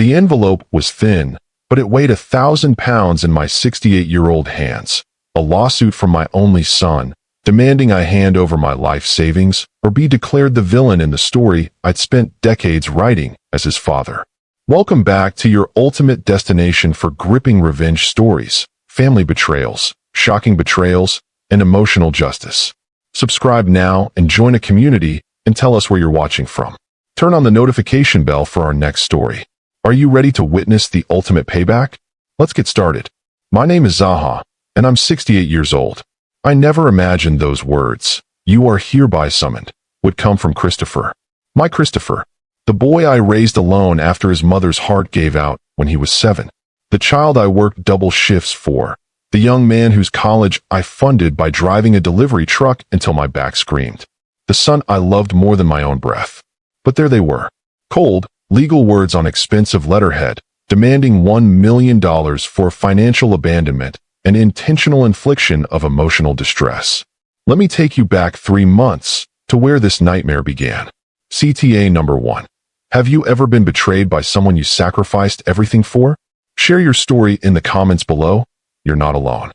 The envelope was thin, but it weighed 1,000 pounds in my 68-year-old hands. A lawsuit from my only son, demanding I hand over my life savings or be declared the villain in the story I'd spent decades writing as his father. Welcome back to your ultimate destination for gripping revenge stories, family betrayals, shocking betrayals, and emotional justice. Subscribe now and join a community and tell us where you're watching from. Turn on the notification bell for our next story. Are you ready to witness the ultimate payback? Let's get started. My name is ZAHA, and I'm 68 years old. I never imagined those words, "You are hereby summoned," would come from Christopher. My Christopher. The boy I raised alone after his mother's heart gave out when he was 7. The child I worked double shifts for. The young man whose college I funded by driving a delivery truck until my back screamed. The son I loved more than my own breath. But there they were. Cold, legal words on expensive letterhead, demanding $1 million for financial abandonment and intentional infliction of emotional distress. Let me take you back 3 months to where this nightmare began. CTA number 1. Have you ever been betrayed by someone you sacrificed everything for? Share your story in the comments below. You're not alone.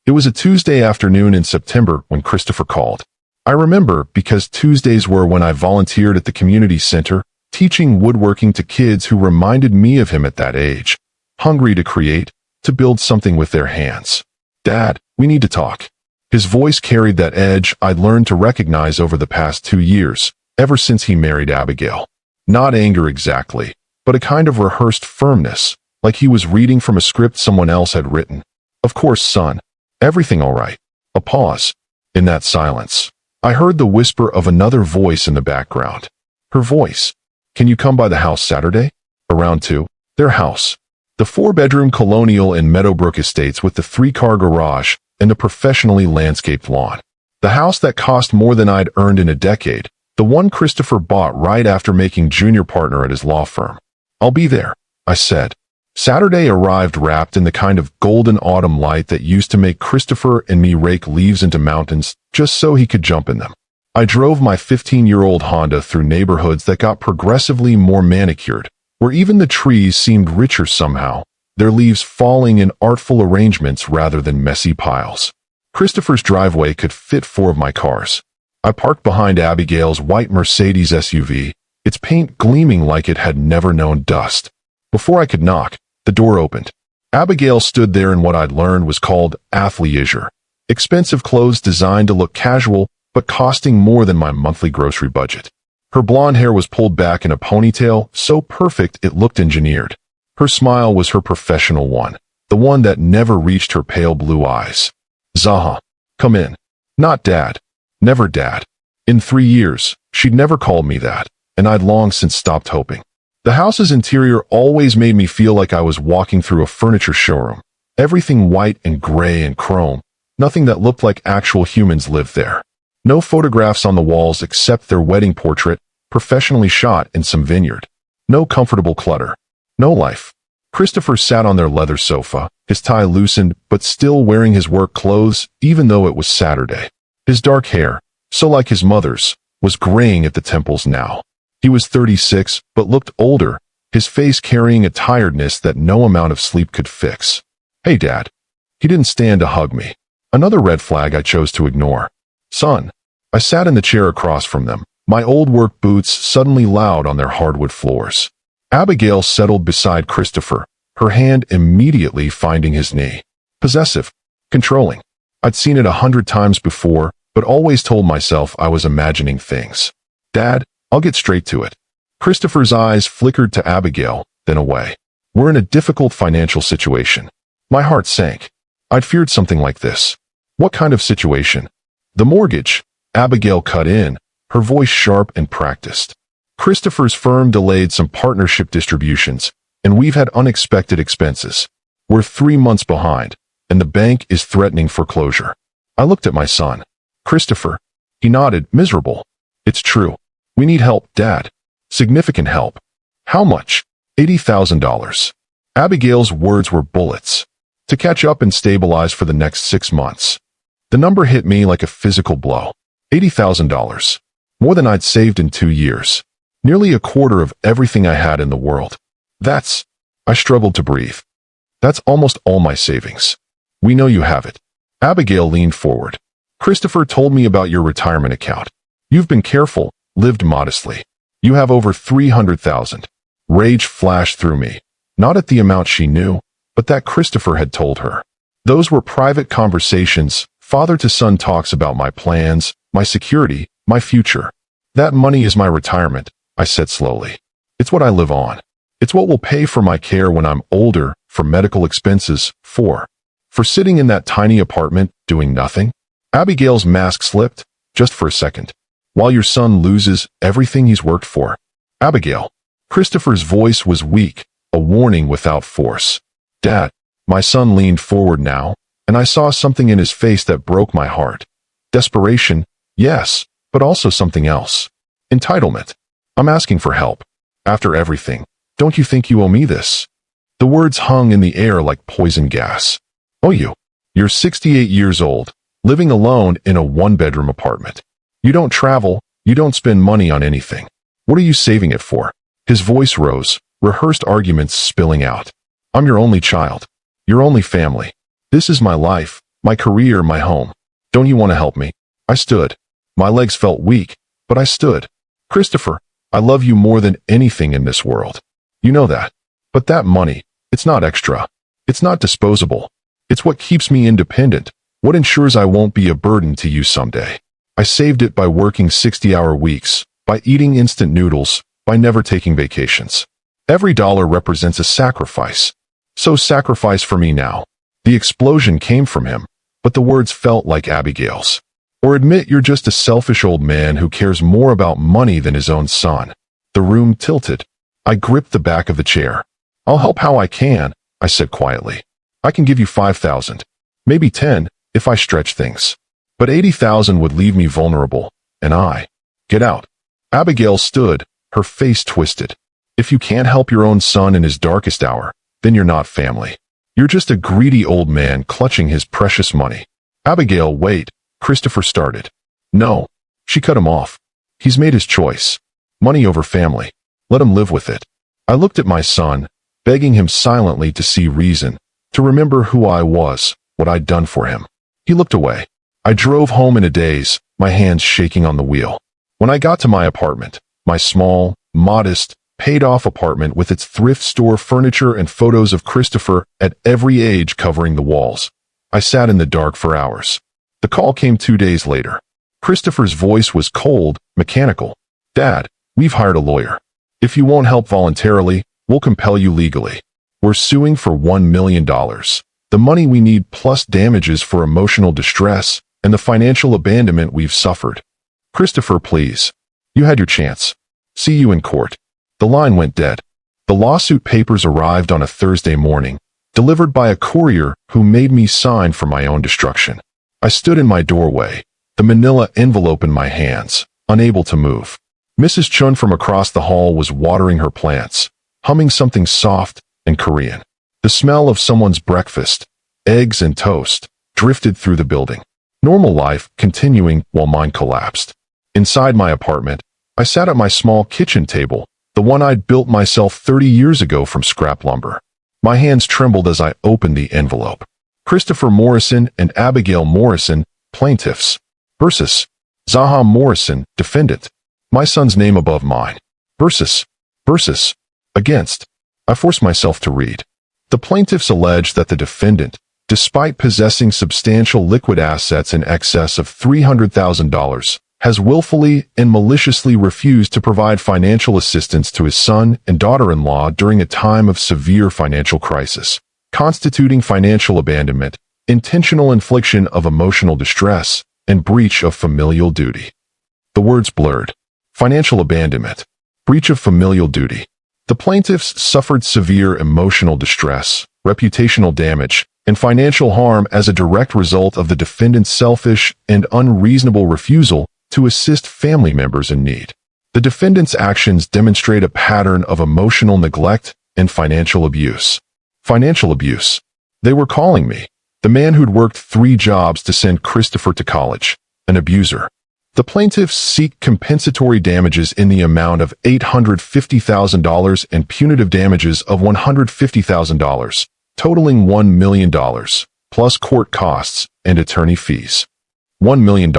It was a Tuesday afternoon in September when Christopher called. I remember because Tuesdays were when I volunteered at the community center, teaching woodworking to kids who reminded me of him at that age, hungry to create, to build something with their hands. "Dad, we need to talk." His voice carried that edge I'd learned to recognize over the past 2 years, ever since he married Abigail. Not anger exactly, but a kind of rehearsed firmness, like he was reading from a script someone else had written. "Of course, son. Everything all right." A pause. In that silence, I heard the whisper of another voice in the background. Her voice. "Can you come by the house Saturday? Around 2? Their house. The 4-bedroom colonial in Meadowbrook Estates with the 3-car garage and the professionally landscaped lawn. The house that cost more than I'd earned in a decade. The one Christopher bought right after making junior partner at his law firm." "I'll be there," I said. Saturday arrived wrapped in the kind of golden autumn light that used to make Christopher and me rake leaves into mountains just so he could jump in them. I drove my 15-year-old Honda through neighborhoods that got progressively more manicured, where even the trees seemed richer somehow, their leaves falling in artful arrangements rather than messy piles. Christopher's driveway could fit 4 of my cars. I parked behind Abigail's white Mercedes SUV, its paint gleaming like it had never known dust. Before I could knock, the door opened. Abigail stood there in what I'd learned was called athleisure, expensive clothes designed to look casual but costing more than my monthly grocery budget. Her blonde hair was pulled back in a ponytail, so perfect it looked engineered. Her smile was her professional one, the one that never reached her pale blue eyes. "Zaha, come in." Not Dad. Never Dad. In 3 years, she'd never called me that, and I'd long since stopped hoping. The house's interior always made me feel like I was walking through a furniture showroom. Everything white and gray and chrome, nothing that looked like actual humans lived there. No photographs on the walls except their wedding portrait, professionally shot in some vineyard. No comfortable clutter. No life. Christopher sat on their leather sofa, his tie loosened but still wearing his work clothes even though it was Saturday. His dark hair, so like his mother's, was graying at the temples now. He was 36 but looked older, his face carrying a tiredness that no amount of sleep could fix. "Hey, Dad." He didn't stand to hug me. Another red flag I chose to ignore. "Son." I sat in the chair across from them, my old work boots suddenly loud on their hardwood floors. Abigail settled beside Christopher, her hand immediately finding his knee. Possessive. Controlling. I'd seen it 100 times before, but always told myself I was imagining things. "Dad, I'll get straight to it." Christopher's eyes flickered to Abigail, then away. "We're in a difficult financial situation." My heart sank. I'd feared something like this. "What kind of situation?" "The mortgage." Abigail cut in, her voice sharp and practiced. "Christopher's firm delayed some partnership distributions, and we've had unexpected expenses. We're 3 months behind, and the bank is threatening foreclosure." I looked at my son. "Christopher." He nodded, miserable. "It's true. We need help, Dad. Significant help." "How much?" $80,000. Abigail's words were bullets. "To catch up and stabilize for the next 6 months." The number hit me like a physical blow. $80,000. More than I'd saved in 2 years. Nearly a quarter of everything I had in the world. That's I struggled to breathe. That's almost all my savings. We know you have it. Abigail leaned forward. Christopher told me about your retirement account. You've been careful, lived modestly. You have over 300,000. Rage flashed through me. Not at the amount she knew, but that Christopher had told her. Those were private conversations, father-to-son talks about my plans, my security, my future. That money is my retirement, I said slowly. It's what I live on. It's what will pay for my care when I'm older, for medical expenses, for sitting in that tiny apartment, doing nothing. Abigail's mask slipped, just for a second. While your son loses everything he's worked for. Abigail. Christopher's voice was weak, a warning without force. Dad. My son leaned forward now, and I saw something in his face that broke my heart. Desperation, yes, but also something else. Entitlement. I'm asking for help. After everything, don't you think you owe me this? The words hung in the air like poison gas. Oh, you're 68 years old, living alone in a one-bedroom apartment. You don't travel, you don't spend money on anything. What are you saving it for? His voice rose, rehearsed arguments spilling out. I'm your only child. Your only family. This is my life, my career, my home. Don't you want to help me? I stood. My legs felt weak, but I stood. Christopher, I love you more than anything in this world. You know that. But that money, it's not extra. It's not disposable. It's what keeps me independent, what ensures I won't be a burden to you someday. I saved it by working 60-hour weeks, by eating instant noodles, by never taking vacations. Every dollar represents a sacrifice. So sacrifice for me now. The explosion came from him, but the words felt like Abigail's. Or admit you're just a selfish old man who cares more about money than his own son. The room tilted. I gripped the back of the chair. I'll help how I can, I said quietly. I can give you 5,000. Maybe 10, if I stretch things. But 80,000 would leave me vulnerable, and I. Get out. Abigail stood, her face twisted. If you can't help your own son in his darkest hour, then you're not family. You're just a greedy old man clutching his precious money. Abigail, wait, Christopher started. No. She cut him off. He's made his choice. Money over family. Let him live with it. I looked at my son, begging him silently to see reason, to remember who I was, what I'd done for him. He looked away. I drove home in a daze, my hands shaking on the wheel. When I got to my apartment, my small, modest, paid-off apartment with its thrift store furniture and photos of Christopher at every age covering the walls, I sat in the dark for hours. The call came 2 days later. Christopher's voice was cold, mechanical. Dad, we've hired a lawyer. If you won't help voluntarily, we'll compel you legally. We're suing for $1 million. The money we need plus damages for emotional distress and the financial abandonment we've suffered. Christopher, please. You had your chance. See you in court. The line went dead. The lawsuit papers arrived on a Thursday morning, delivered by a courier who made me sign for my own destruction. I stood in my doorway, the manila envelope in my hands, unable to move. Mrs. Chun from across the hall was watering her plants, humming something soft and Korean. The smell of someone's breakfast, eggs and toast, drifted through the building. Normal life continuing while mine collapsed. Inside my apartment, I sat at my small kitchen table, the one I'd built myself 30 years ago from scrap lumber. My hands trembled as I opened the envelope. Christopher Morrison and Abigail Morrison, plaintiffs, versus ZAHA Morrison, defendant. My son's name above mine. Versus, against. I forced myself to read. The plaintiffs allege that the defendant, despite possessing substantial liquid assets in excess of $300,000, has willfully and maliciously refused to provide financial assistance to his son and daughter-in-law during a time of severe financial crisis, constituting financial abandonment, intentional infliction of emotional distress, and breach of familial duty. The words blurred. Financial abandonment. Breach of familial duty. The plaintiffs suffered severe emotional distress, reputational damage, and financial harm as a direct result of the defendant's selfish and unreasonable refusal to assist family members in need. The defendant's actions demonstrate a pattern of emotional neglect and financial abuse. Financial abuse. They were calling me, the man who'd worked 3 jobs to send Christopher to college, an abuser. The plaintiffs seek compensatory damages in the amount of $850,000 and punitive damages of $150,000, totaling $1 million, plus court costs and attorney fees. $1 million.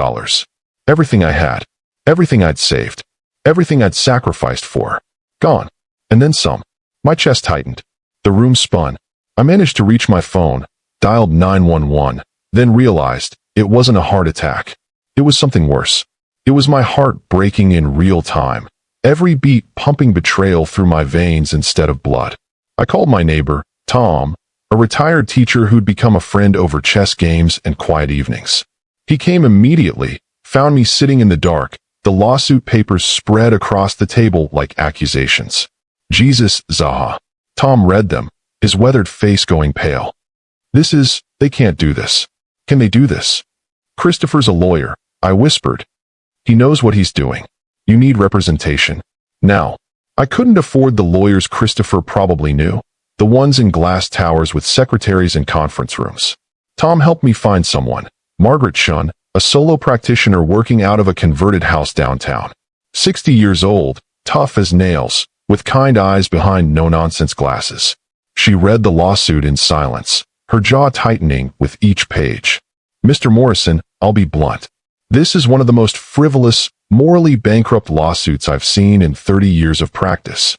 Everything I had. Everything I'd saved. Everything I'd sacrificed for. Gone. And then some. My chest tightened. The room spun. I managed to reach my phone, dialed 911, then realized it wasn't a heart attack. It was something worse. It was my heart breaking in real time, every beat pumping betrayal through my veins instead of blood. I called my neighbor, Tom, a retired teacher who'd become a friend over chess games and quiet evenings. He came immediately, found me sitting in the dark, the lawsuit papers spread across the table like accusations. Jesus, ZAHA. Tom read them, his weathered face going pale. They can't do this. Can they do this? Christopher's a lawyer, I whispered. He knows what he's doing. You need representation. Now. I couldn't afford the lawyers Christopher probably knew, the ones in glass towers with secretaries and conference rooms. Tom helped me find someone, Margaret Shun, a solo practitioner working out of a converted house downtown. 60 years old, tough as nails, with kind eyes behind no-nonsense glasses. She read the lawsuit in silence, her jaw tightening with each page. Mr. Morrison, I'll be blunt. This is one of the most frivolous, morally bankrupt lawsuits I've seen in 30 years of practice.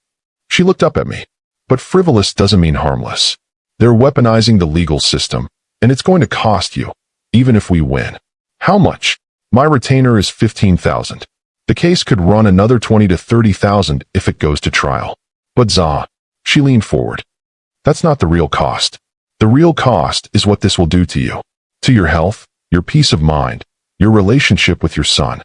She looked up at me. But frivolous doesn't mean harmless. They're weaponizing the legal system, and it's going to cost you, even if we win. How much? My retainer is $15,000. The case could run another $20,000 to $30,000 if it goes to trial. But ZAHA, she leaned forward. That's not the real cost. The real cost is what this will do to you. To your health, your peace of mind, your relationship with your son.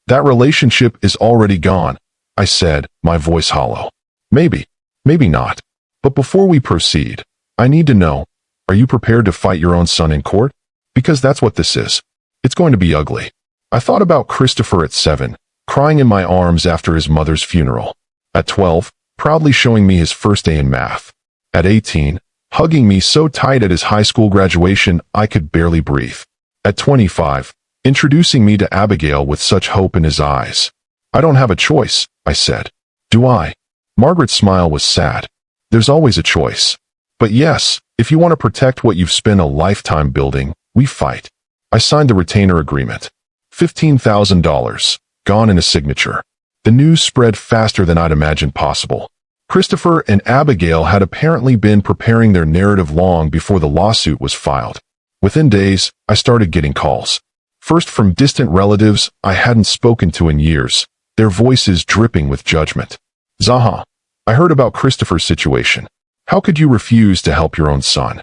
That relationship is already gone, I said, my voice hollow. Maybe not. But before we proceed, I need to know, are you prepared to fight your own son in court? Because that's what this is. It's going to be ugly. I thought about Christopher at 7, crying in my arms after his mother's funeral. At 12, proudly showing me his first A in math. At 18, hugging me so tight at his high school graduation I could barely breathe. At 25, introducing me to Abigail with such hope in his eyes. I don't have a choice, I said. Do I? Margaret's smile was sad. There's always a choice. But yes, if you want to protect what you've spent a lifetime building, we fight. I signed the retainer agreement. $15,000, gone in a signature. The news spread faster than I'd imagined possible. Christopher and Abigail had apparently been preparing their narrative long before the lawsuit was filed. Within days, I started getting calls. First from distant relatives I hadn't spoken to in years, their voices dripping with judgment. ZAHA, I heard about Christopher's situation. How could you refuse to help your own son?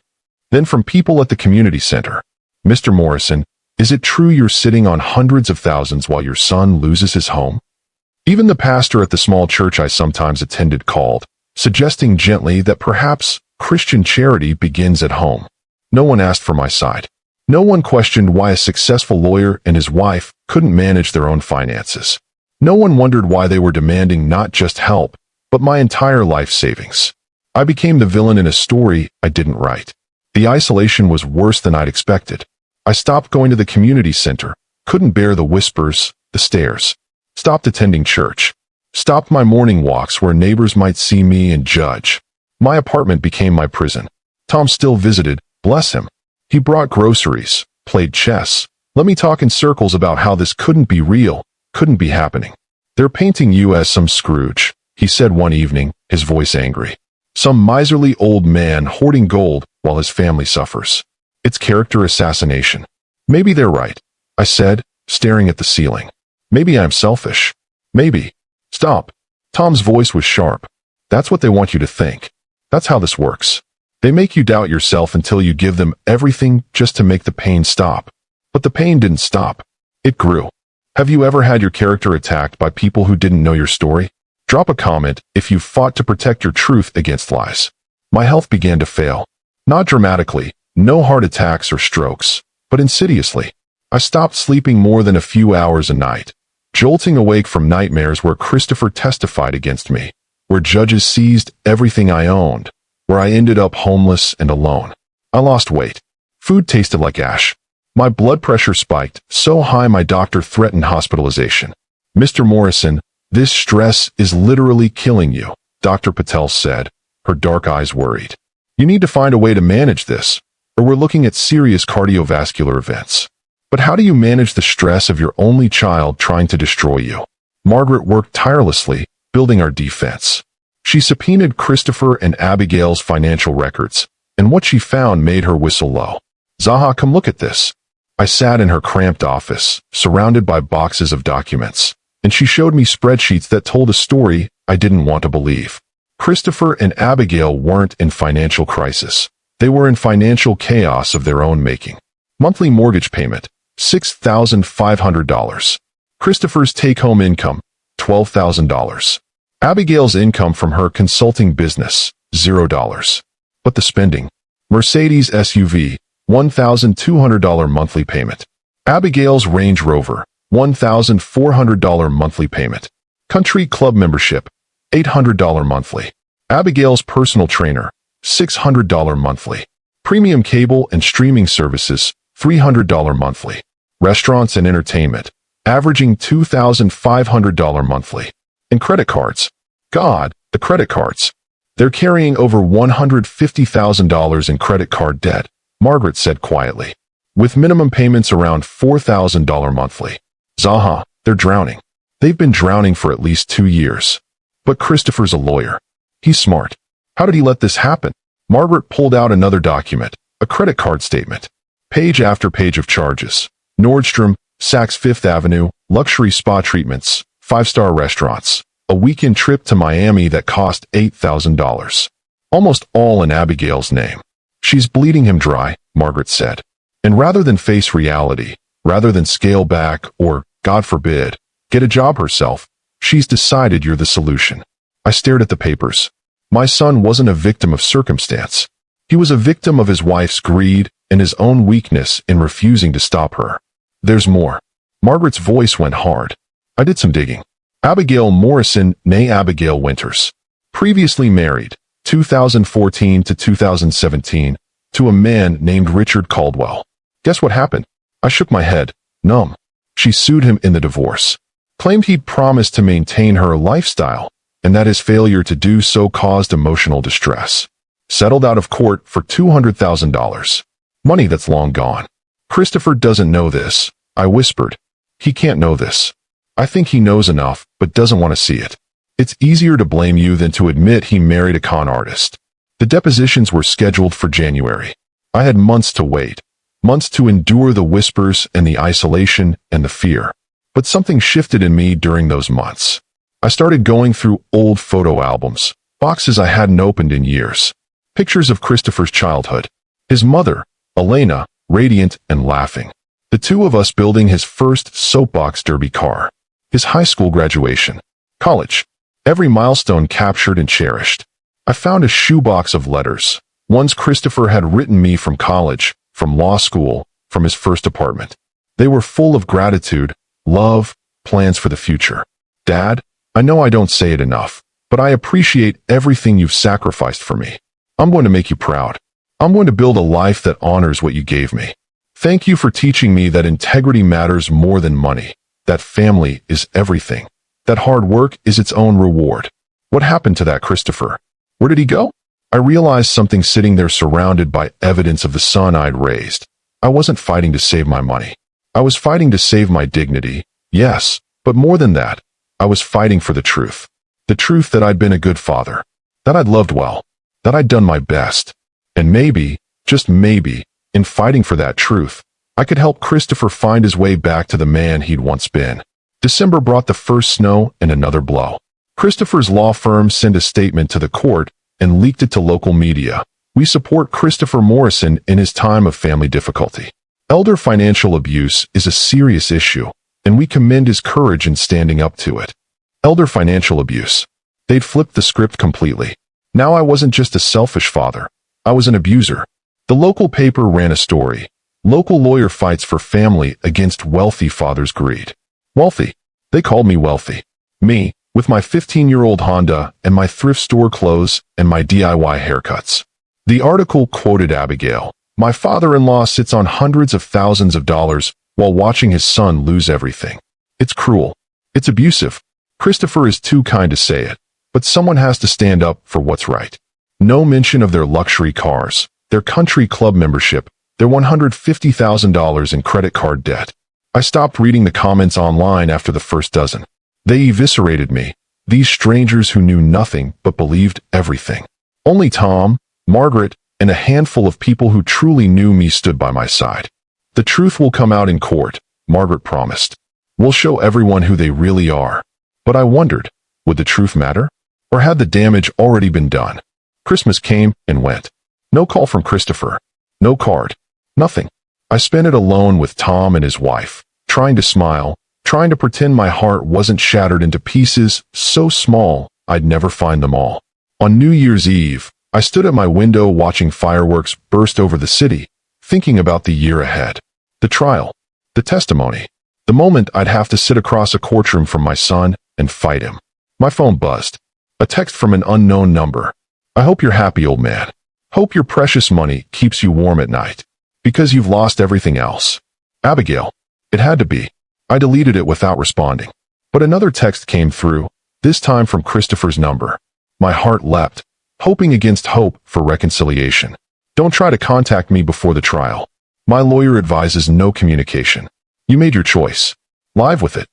Then from people at the community center. Mr. Morrison, is it true you're sitting on hundreds of thousands while your son loses his home? Even the pastor at the small church I sometimes attended called, suggesting gently that perhaps Christian charity begins at home. No one asked for my side. No one questioned why a successful lawyer and his wife couldn't manage their own finances. No one wondered why they were demanding not just help, but my entire life savings. I became the villain in a story I didn't write. The isolation was worse than I'd expected. I stopped going to the community center, couldn't bear the whispers, the stares. Stopped attending church. Stopped my morning walks where neighbors might see me and judge. My apartment became my prison. Tom still visited, bless him. He brought groceries, played chess. Let me talk in circles about how this couldn't be real, couldn't be happening. They're painting you as some Scrooge, he said one evening, his voice angry. Some miserly old man hoarding gold while his family suffers. It's character assassination. Maybe they're right, I said, staring at the ceiling. Maybe I'm selfish. Maybe. Stop. Tom's voice was sharp. That's what they want you to think. That's how this works. They make you doubt yourself until you give them everything just to make the pain stop. But the pain didn't stop. It grew. Have you ever had your character attacked by people who didn't know your story? Drop a comment if you fought to protect your truth against lies. My health began to fail. Not dramatically, no heart attacks or strokes, but insidiously. I stopped sleeping more than a few hours a night, jolting awake from nightmares where Christopher testified against me, where judges seized everything I owned, where I ended up homeless and alone. I lost weight. Food tasted like ash. My blood pressure spiked so high my doctor threatened hospitalization. Mr. Morrison, this stress is literally killing you, Dr. Patel said, her dark eyes worried. You need to find a way to manage this, or we're looking at serious cardiovascular events. But how do you manage the stress of your only child trying to destroy you? Margaret worked tirelessly, building our defense. She subpoenaed Christopher and Abigail's financial records, and what she found made her whistle low. Zaha, come look at this. I sat in her cramped office, surrounded by boxes of documents, and she showed me spreadsheets that told a story I didn't want to believe. Christopher and Abigail weren't in financial crisis. They were in financial chaos of their own making. Monthly mortgage payment, $6,500. Christopher's take-home income, $12,000. Abigail's income from her consulting business, $0. But the spending. Mercedes SUV, $1,200 monthly payment. Abigail's Range Rover, $1,400 monthly payment. Country club membership, $800 monthly. Abigail's personal trainer, $600 monthly. Premium cable and streaming services, $300 monthly. Restaurants and entertainment, averaging $2,500 monthly. And credit cards. God, the credit cards. They're carrying over $150,000 in credit card debt, Margaret said quietly, with minimum payments around $4,000 monthly. Zaha, they're drowning. They've been drowning for at least 2 years. But Christopher's a lawyer. He's smart. How did he let this happen? Margaret pulled out another document, a credit card statement. Page after page of charges. Nordstrom, Saks Fifth Avenue, luxury spa treatments, 5-star restaurants, a weekend trip to Miami that cost $8,000. Almost all in Abigail's name. She's bleeding him dry, Margaret said. And rather than face reality, rather than scale back or, God forbid, get a job herself, she's decided you're the solution. I stared at the papers. My son wasn't a victim of circumstance. He was a victim of his wife's greed and his own weakness in refusing to stop her. There's more. Margaret's voice went hard. I did some digging. Abigail Morrison, née Abigail Winters. Previously married, 2014 to 2017, to a man named Richard Caldwell. Guess what happened? I shook my head, numb. She sued him in the divorce. Claimed he'd promised to maintain her lifestyle, and that his failure to do so caused emotional distress. Settled out of court for $200,000. Money that's long gone. Christopher doesn't know this, I whispered. He can't know this. I think he knows enough, but doesn't want to see it. It's easier to blame you than to admit he married a con artist. The depositions were scheduled for January. I had months to wait. Months to endure the whispers and the isolation and the fear. But something shifted in me during those months. I started going through old photo albums, boxes I hadn't opened in years. Pictures of Christopher's childhood. His mother, Elena, radiant and laughing. The two of us building his first soapbox derby car. His high school graduation. College. Every milestone captured and cherished. I found a shoebox of letters. Ones Christopher had written me from college, from law school, from his first apartment. They were full of gratitude, love, plans for the future. Dad, I know I don't say it enough, but I appreciate everything you've sacrificed for me. I'm going to make you proud. I'm going to build a life that honors what you gave me. Thank you for teaching me that integrity matters more than money, that family is everything, that hard work is its own reward. What happened to that Christopher? Where did he go? I realized something sitting there surrounded by evidence of the son I'd raised. I wasn't fighting to save my money. I was fighting to save my dignity, yes, but more than that, I was fighting for the truth. The truth that I'd been a good father, that I'd loved well, that I'd done my best. And maybe, just maybe, in fighting for that truth, I could help Christopher find his way back to the man he'd once been. December brought the first snow and another blow. Christopher's law firm sent a statement to the court and leaked it to local media. We support Christopher Morrison in his time of family difficulty. Elder financial abuse is a serious issue, and we commend his courage in standing up to it. Elder financial abuse. They'd flipped the script completely. Now I wasn't just a selfish father. I was an abuser. The local paper ran a story. Local lawyer fights for family against wealthy father's greed. Wealthy. They called me wealthy. Me, with my 15-year-old Honda and my thrift store clothes and my DIY haircuts. The article quoted Abigail. My father-in-law sits on hundreds of thousands of dollars while watching his son lose everything. It's cruel. It's abusive. Christopher is too kind to say it, but someone has to stand up for what's right. No mention of their luxury cars, their country club membership, their $150,000 in credit card debt. I stopped reading the comments online after the first dozen. They eviscerated me, these strangers who knew nothing but believed everything. Only Tom, Margaret, and a handful of people who truly knew me stood by my side. The truth will come out in court, Margaret promised. We'll show everyone who they really are. But I wondered, would the truth matter? Or had the damage already been done? Christmas came and went. No call from Christopher. No card. Nothing. I spent it alone with Tom and his wife, trying to smile, trying to pretend my heart wasn't shattered into pieces so small I'd never find them all. On New Year's Eve, I stood at my window watching fireworks burst over the city, thinking about the year ahead. The trial. The testimony. The moment I'd have to sit across a courtroom from my son and fight him. My phone buzzed. A text from an unknown number. I hope you're happy, old man. Hope your precious money keeps you warm at night. Because you've lost everything else. Abigail. It had to be. I deleted it without responding. But another text came through, this time from Christopher's number. My heart leapt, hoping against hope for reconciliation. Don't try to contact me before the trial. My lawyer advises no communication. You made your choice. Live with it.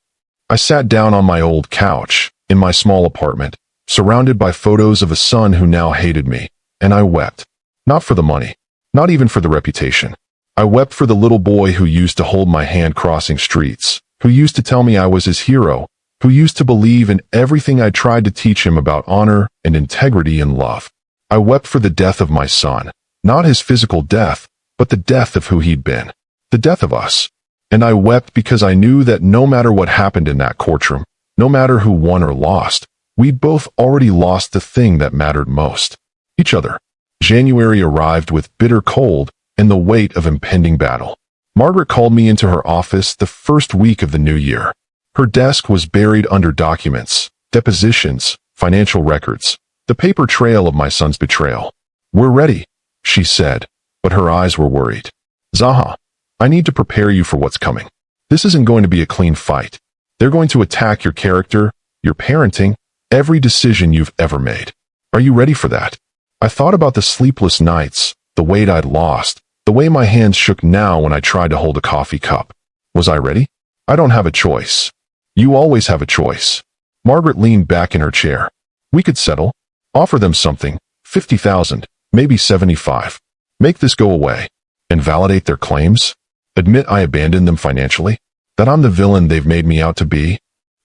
I sat down on my old couch, in my small apartment, surrounded by photos of a son who now hated me, and I wept. Not for the money. Not even for the reputation. I wept for the little boy who used to hold my hand crossing streets, who used to tell me I was his hero, who used to believe in everything I tried to teach him about honor and integrity and love. I wept for the death of my son, not his physical death, but the death of who he'd been, the death of us. And I wept because I knew that no matter what happened in that courtroom, no matter who won or lost, we'd both already lost the thing that mattered most, each other. January arrived with bitter cold and the weight of impending battle. Margaret called me into her office the first week of the new year. Her desk was buried under documents, depositions, financial records, the paper trail of my son's betrayal. We're ready, she said, but her eyes were worried. ZAHA, I need to prepare you for what's coming. This isn't going to be a clean fight. They're going to attack your character, your parenting, every decision you've ever made. Are you ready for that? I thought about the sleepless nights, the weight I'd lost, the way my hands shook now when I tried to hold a coffee cup. Was I ready? I don't have a choice. You always have a choice. Margaret leaned back in her chair. We could settle. Offer them something, 50,000, maybe 75. Make this go away. And validate their claims? Admit I abandoned them financially? That I'm the villain they've made me out to be?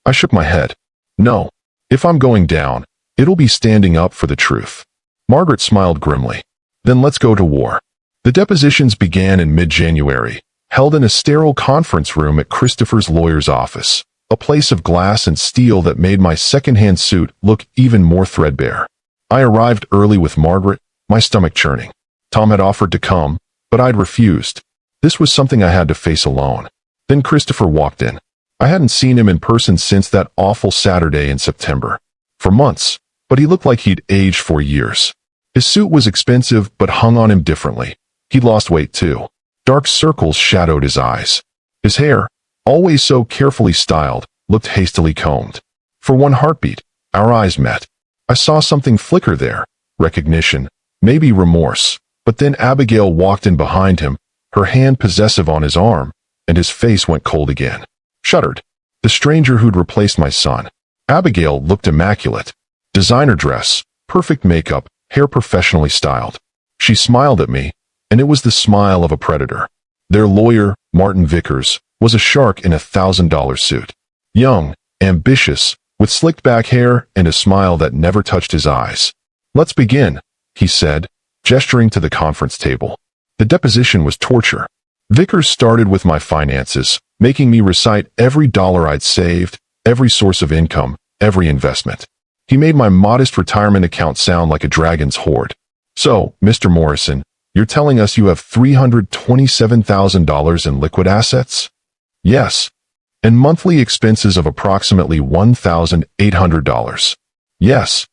I shook my head. No. If I'm going down, it'll be standing up for the truth. Margaret smiled grimly. Then let's go to war. The depositions began in mid-January, held in a sterile conference room at Christopher's lawyer's office, a place of glass and steel that made my second-hand suit look even more threadbare. I arrived early with Margaret, my stomach churning. Tom had offered to come, but I'd refused. This was something I had to face alone. Then Christopher walked in. I hadn't seen him in person since that awful Saturday in September. For months, but he looked like he'd aged for years. His suit was expensive but hung on him differently. He'd lost weight too. Dark circles shadowed his eyes. His hair, always so carefully styled, looked hastily combed. For one heartbeat, our eyes met. I saw something flicker there, recognition, maybe remorse. But then Abigail walked in behind him, her hand possessive on his arm, and his face went cold again. Shuddered. The stranger who'd replaced my son. Abigail looked immaculate. Designer dress, perfect makeup, hair professionally styled. She smiled at me, and it was the smile of a predator. Their lawyer, Martin Vickers, was a shark in a $1,000 suit. Young, ambitious, with slicked back hair and a smile that never touched his eyes. Let's begin, he said, gesturing to the conference table. The deposition was torture. Vickers started with my finances, making me recite every dollar I'd saved, every source of income, every investment. He made my modest retirement account sound like a dragon's hoard. So, Mr. Morrison, you're telling us you have $327,000 in liquid assets? Yes. And monthly expenses of approximately $1,800. Yes.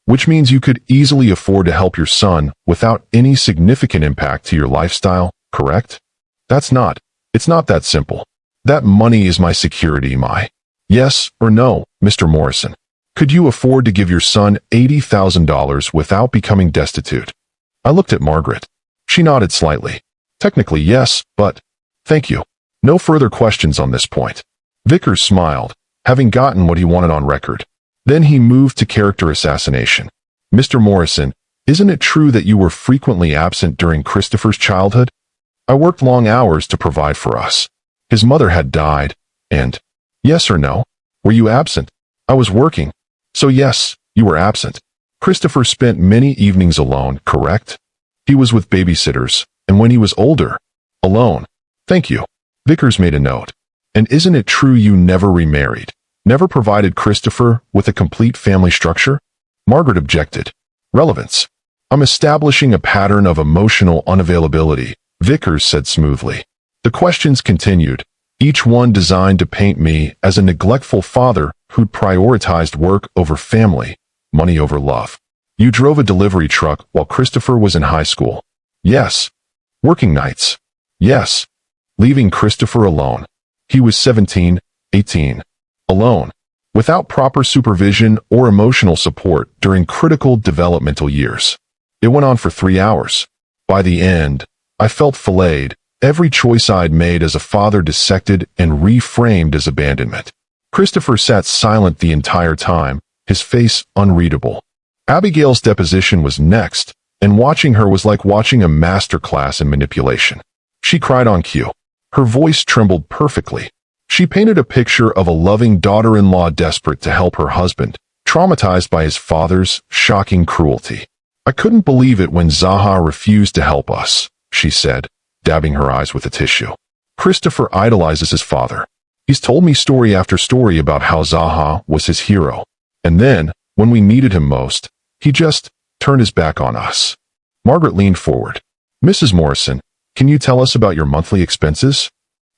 which means you could easily afford to help your son without any significant impact to your lifestyle, correct? It's not that simple. That money is my security, Yes or no, Mr. Morrison? Could you afford to give your son $80,000 without becoming destitute? I looked at Margaret. She nodded slightly. Technically, yes, but thank you. No further questions on this point. Vickers smiled, having gotten what he wanted on record. Then he moved to character assassination. Mr. Morrison, isn't it true that you were frequently absent during Christopher's childhood? I worked long hours to provide for us. His mother had died, and yes or no? Were you absent? I was working. So yes, you were absent. Christopher spent many evenings alone, correct? He was with babysitters, and when he was older, alone. Thank you. Vickers made a note. And isn't it true you never remarried? Never provided Christopher with a complete family structure? Margaret objected. Relevance. I'm establishing a pattern of emotional unavailability, Vickers said smoothly. The questions continued, each one designed to paint me as a neglectful father who'd prioritized work over family, money over love. You drove a delivery truck while Christopher was in high school. Yes. Working nights. Yes. Leaving Christopher alone. He was 17, 18. Alone. Without proper supervision or emotional support during critical developmental years. It went on for 3 hours. By the end, I felt filleted, every choice I'd made as a father dissected and reframed as abandonment. Christopher sat silent the entire time, his face unreadable. Abigail's deposition was next, and watching her was like watching a masterclass in manipulation. She cried on cue. Her voice trembled perfectly. She painted a picture of a loving daughter-in-law desperate to help her husband, traumatized by his father's shocking cruelty. I couldn't believe it when ZAHA refused to help us, she said, dabbing her eyes with a tissue. Christopher idolizes his father. He's told me story after story about how ZAHA was his hero. And then, when we needed him most, he just turned his back on us. Margaret leaned forward. Mrs. Morrison, can you tell us about your monthly expenses?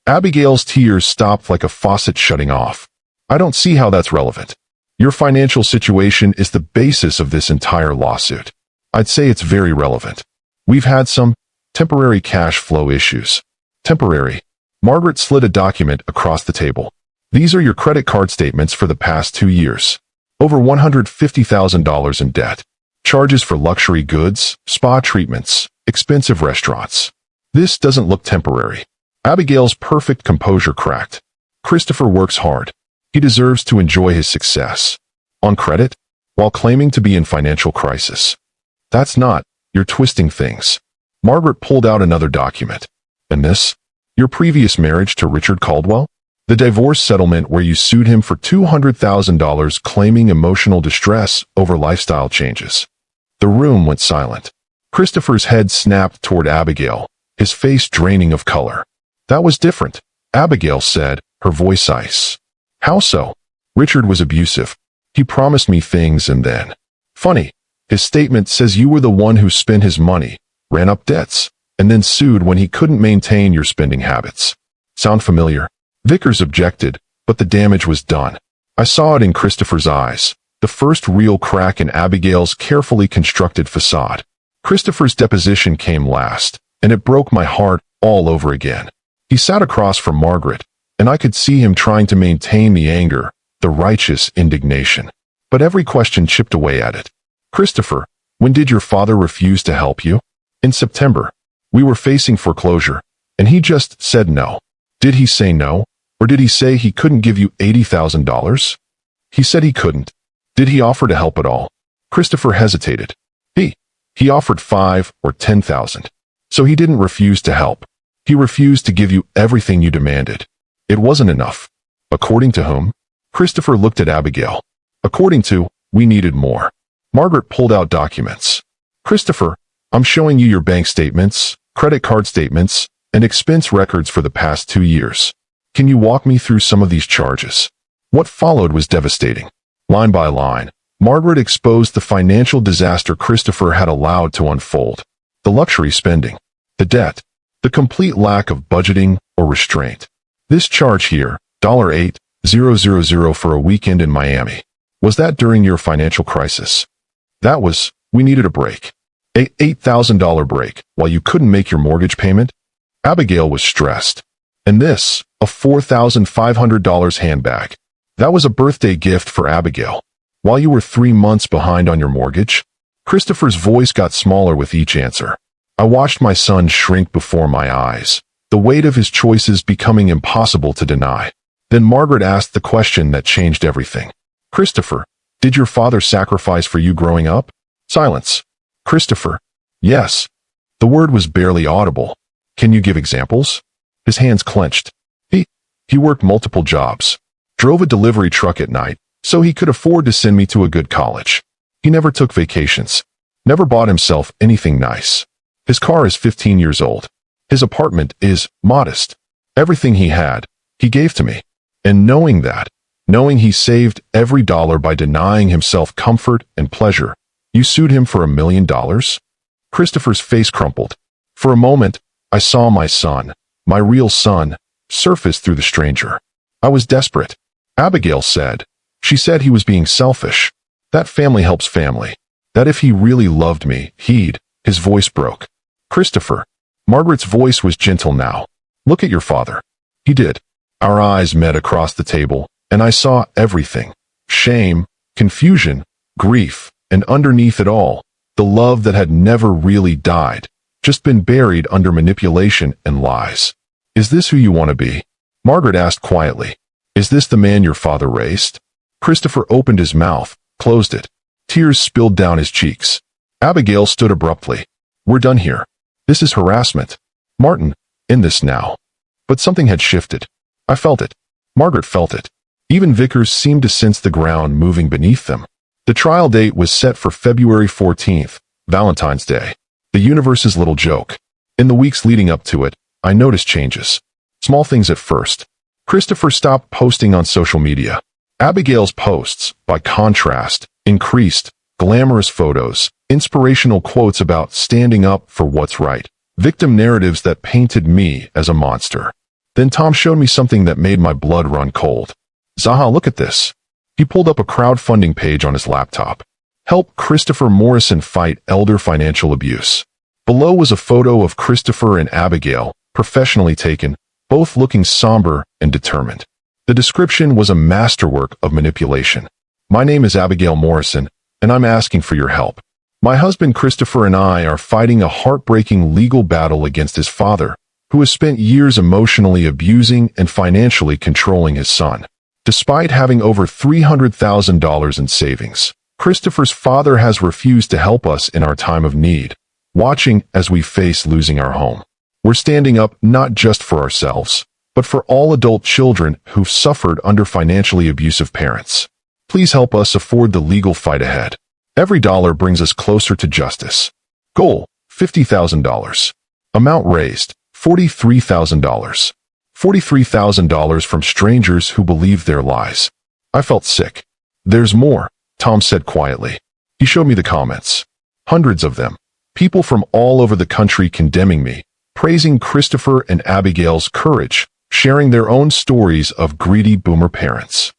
Abigail's tears stopped like a faucet shutting off. I don't see how that's relevant. Your financial situation is the basis of this entire lawsuit. I'd say it's very relevant. We've had some temporary cash flow issues. Temporary. Margaret slid a document across the table. These are your credit card statements for the past 2 years. Over $150,000 in debt. Charges for luxury goods, spa treatments, expensive restaurants. This doesn't look temporary. Abigail's perfect composure cracked. Christopher works hard. He deserves to enjoy his success. On credit? While claiming to be in financial crisis. That's not. You're twisting things. Margaret pulled out another document. And this? Your previous marriage to Richard Caldwell? The divorce settlement where you sued him for $200,000 claiming emotional distress over lifestyle changes. The room went silent. Christopher's head snapped toward Abigail, his face draining of color. That was different, Abigail said, her voice ice. How so? Richard was abusive. He promised me things and then. Funny, his statement says you were the one who spent his money, ran up debts, and then sued when he couldn't maintain your spending habits. Sound familiar? Vickers objected, but the damage was done. I saw it in Christopher's eyes, the first real crack in Abigail's carefully constructed facade. Christopher's deposition came last, and it broke my heart all over again. He sat across from Margaret, and I could see him trying to maintain the anger, the righteous indignation. But every question chipped away at it. Christopher, when did your father refuse to help you? In September. We were facing foreclosure, and he just said no. Did he say no, or did he say he couldn't give you $80,000? He said he couldn't. Did he offer to help at all? Christopher hesitated. He offered $5,000 or $10,000. So he didn't refuse to help. He refused to give you everything you demanded. It wasn't enough. According to whom? Christopher looked at Abigail. According to, we needed more. Margaret pulled out documents. Christopher, I'm showing you your bank statements, credit card statements, and expense records for the past 2 years. Can you walk me through some of these charges? What followed was devastating. Line by line, Margaret exposed the financial disaster Christopher had allowed to unfold. The luxury spending, the debt, the complete lack of budgeting or restraint. This charge here, $8,000 for a weekend in Miami. Was that during your financial crisis? We needed a break. A $8,000 break while you couldn't make your mortgage payment? Abigail was stressed. And this, a $4,500 handbag. That was a birthday gift for Abigail. While you were 3 months behind on your mortgage? Christopher's voice got smaller with each answer. I watched my son shrink before my eyes, the weight of his choices becoming impossible to deny. Then Margaret asked the question that changed everything. Christopher, did your father sacrifice for you growing up? Silence. Christopher. Yes. The word was barely audible. Can you give examples? His hands clenched. He worked multiple jobs. Drove a delivery truck at night, so he could afford to send me to a good college. He never took vacations. Never bought himself anything nice. His car is 15 years old. His apartment is modest. Everything he had, he gave to me. And knowing he saved every dollar by denying himself comfort and pleasure, you sued him for $1 million? Christopher's face crumpled. For a moment, I saw my son, my real son, surface through the stranger. I was desperate. Abigail said. She said he was being selfish. That family helps family. That if he really loved me, his voice broke. Christopher. Margaret's voice was gentle now. Look at your father. He did. Our eyes met across the table, and I saw everything. Shame, confusion, grief, and underneath it all, the love that had never really died, just been buried under manipulation and lies. Is this who you want to be? Margaret asked quietly. Is this the man your father raised? Christopher opened his mouth, closed it. Tears spilled down his cheeks. Abigail stood abruptly. We're done here. This is harassment. Martin, end this now. But something had shifted. I felt it. Margaret felt it. Even Vickers seemed to sense the ground moving beneath them. The trial date was set for February 14th, Valentine's Day. The universe's little joke. In the weeks leading up to it, I noticed changes. Small things at first. Christopher stopped posting on social media. Abigail's posts, by contrast, increased. Glamorous photos, inspirational quotes about standing up for what's right, victim narratives that painted me as a monster. Then Tom showed me something that made my blood run cold. Zaha, look at this. He pulled up a crowdfunding page on his laptop. Help Christopher Morrison fight elder financial abuse. Below was a photo of Christopher and Abigail, professionally taken, both looking somber and determined. The description was a masterwork of manipulation. My name is Abigail Morrison, and I'm asking for your help. My husband Christopher and I are fighting a heartbreaking legal battle against his father, who has spent years emotionally abusing and financially controlling his son. Despite having over $300,000 in savings, Christopher's father has refused to help us in our time of need, watching as we face losing our home. We're standing up not just for ourselves, but for all adult children who've suffered under financially abusive parents. Please help us afford the legal fight ahead. Every dollar brings us closer to justice. Goal, $50,000. Amount raised, $43,000. $43,000 from strangers who believed their lies. I felt sick. There's more, Tom said quietly. He showed me the comments. Hundreds of them. People from all over the country condemning me, praising Christopher and Abigail's courage, sharing their own stories of greedy boomer parents.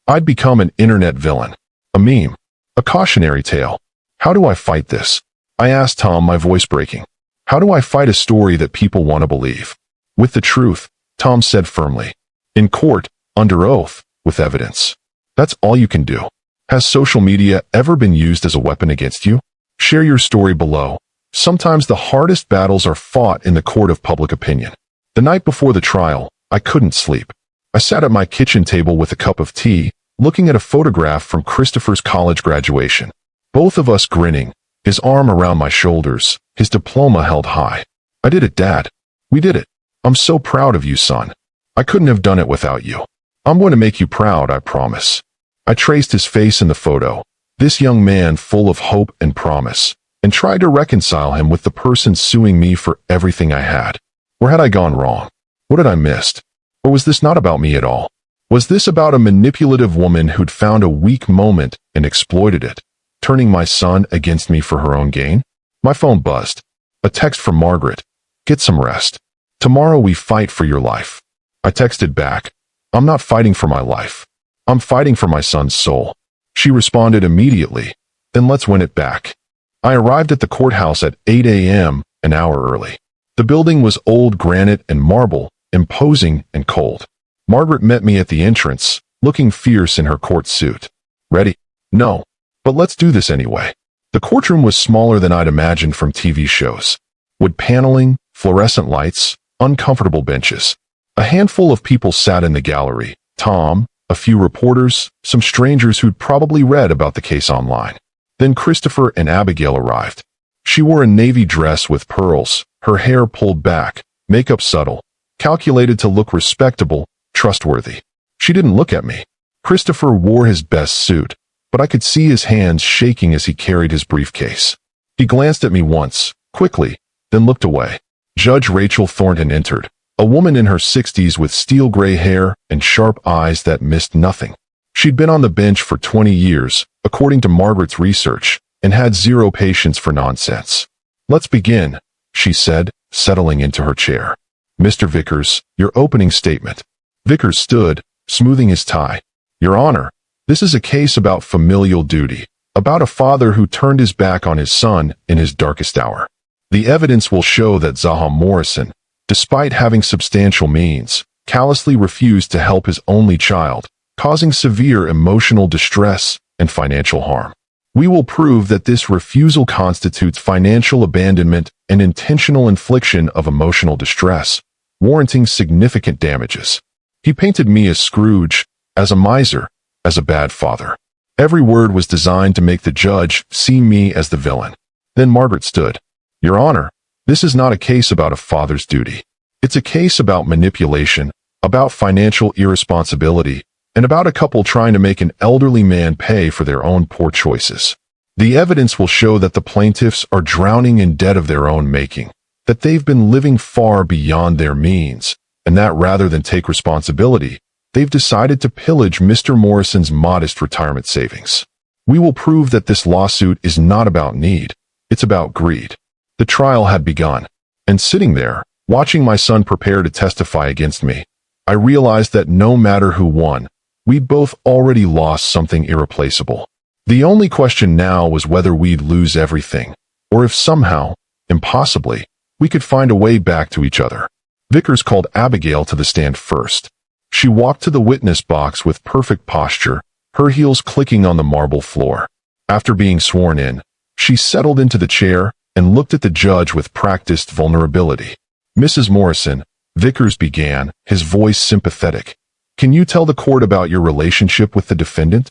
I'd become an internet villain. A meme. A cautionary tale. How do I fight this? I asked Tom, my voice breaking. How do I fight a story that people want to believe? With the truth, Tom said firmly. In court, under oath, with evidence. That's all you can do. Has social media ever been used as a weapon against you? Share your story below. Sometimes the hardest battles are fought in the court of public opinion. The night before the trial, I couldn't sleep. I sat at my kitchen table with a cup of tea, looking at a photograph from Christopher's college graduation. Both of us grinning, his arm around my shoulders, his diploma held high. I did it, Dad. We did it. I'm so proud of you, son. I couldn't have done it without you. I'm going to make you proud, I promise. I traced his face in the photo, this young man full of hope and promise, and tried to reconcile him with the person suing me for everything I had. Where had I gone wrong? What had I missed? Or was this not about me at all? Was this about a manipulative woman who'd found a weak moment and exploited it, turning my son against me for her own gain? My phone buzzed. A text from Margaret. Get some rest. Tomorrow we fight for your life. I texted back. I'm not fighting for my life. I'm fighting for my son's soul. She responded immediately. Then let's win it back. I arrived at the courthouse at 8 a.m., an hour early. The building was old granite and marble, imposing and cold. Margaret met me at the entrance, looking fierce in her court suit. Ready? No. But let's do this anyway. The courtroom was smaller than I'd imagined from TV shows. Wood paneling, fluorescent lights, uncomfortable benches. A handful of people sat in the gallery. Tom, a few reporters, some strangers who'd probably read about the case online. Then Christopher and Abigail arrived. She wore a navy dress with pearls, her hair pulled back, makeup subtle, calculated to look respectable, trustworthy. She didn't look at me. Christopher wore his best suit, but I could see his hands shaking as he carried his briefcase. He glanced at me once, quickly, then looked away. Judge Rachel Thornton entered, a woman in her 60s with steel gray hair and sharp eyes that missed nothing. She'd been on the bench for 20 years, according to Margaret's research, and had zero patience for nonsense. Let's begin, she said, settling into her chair. Mr. Vickers, your opening statement. Vickers stood, smoothing his tie. Your Honor, this is a case about familial duty, about a father who turned his back on his son in his darkest hour. The evidence will show that ZAHA Morrison, despite having substantial means, callously refused to help his only child, causing severe emotional distress and financial harm. We will prove that this refusal constitutes financial abandonment and intentional infliction of emotional distress, warranting significant damages. He painted me as Scrooge, as a miser, as a bad father. Every word was designed to make the judge see me as the villain. Then Margaret stood. Your Honor, this is not a case about a father's duty. It's a case about manipulation, about financial irresponsibility, and about a couple trying to make an elderly man pay for their own poor choices. The evidence will show that the plaintiffs are drowning in debt of their own making, that they've been living far beyond their means, and that rather than take responsibility, they've decided to pillage Mr. Morrison's modest retirement savings. We will prove that this lawsuit is not about need, it's about greed. The trial had begun, and sitting there, watching my son prepare to testify against me, I realized that no matter who won, we'd both already lost something irreplaceable. The only question now was whether we'd lose everything, or if somehow, impossibly, we could find a way back to each other. Vickers called Abigail to the stand first. She walked to the witness box with perfect posture, her heels clicking on the marble floor. After being sworn in, she settled into the chair and looked at the judge with practiced vulnerability. Mrs. Morrison, Vickers began, his voice sympathetic. Can you tell the court about your relationship with the defendant?